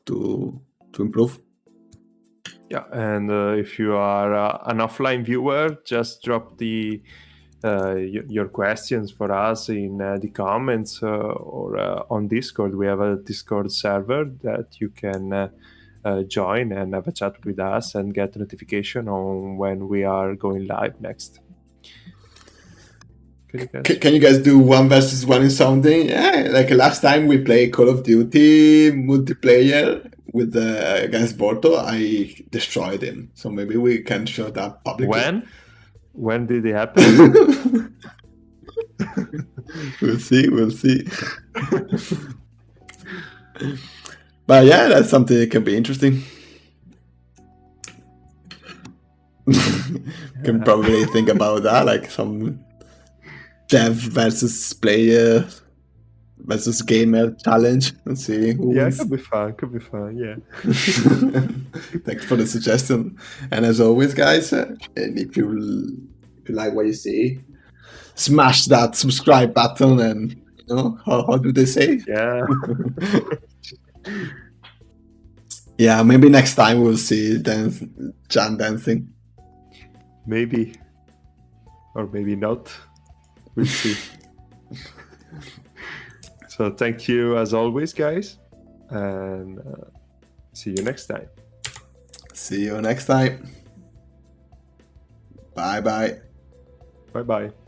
to improve. Yeah, and if you are an offline viewer, just drop your questions for us in the comments or on Discord. We have a Discord server that you can join and have a chat with us and get notification on when we are going live next. Can you guys do 1 versus 1 in something? Yeah, like last time we played Call of Duty multiplayer with against Borto, I destroyed him. So maybe we can show that publicly. When? When did it happen? We'll see. We'll see. But yeah, that's something that can be interesting. Can probably think about that, like some dev versus player versus gamer challenge. Let's see who Yeah, it wins. could be fun. Could be fun. Yeah. Thanks for the suggestion. And as always, guys, and if you like what you see, smash that subscribe button. And you know how do they say? Yeah. Yeah, maybe next time we'll see Jan dancing. Maybe. Or maybe not. We'll see. So thank you as always, guys. And see you next time. See you next time. Bye bye. Bye bye.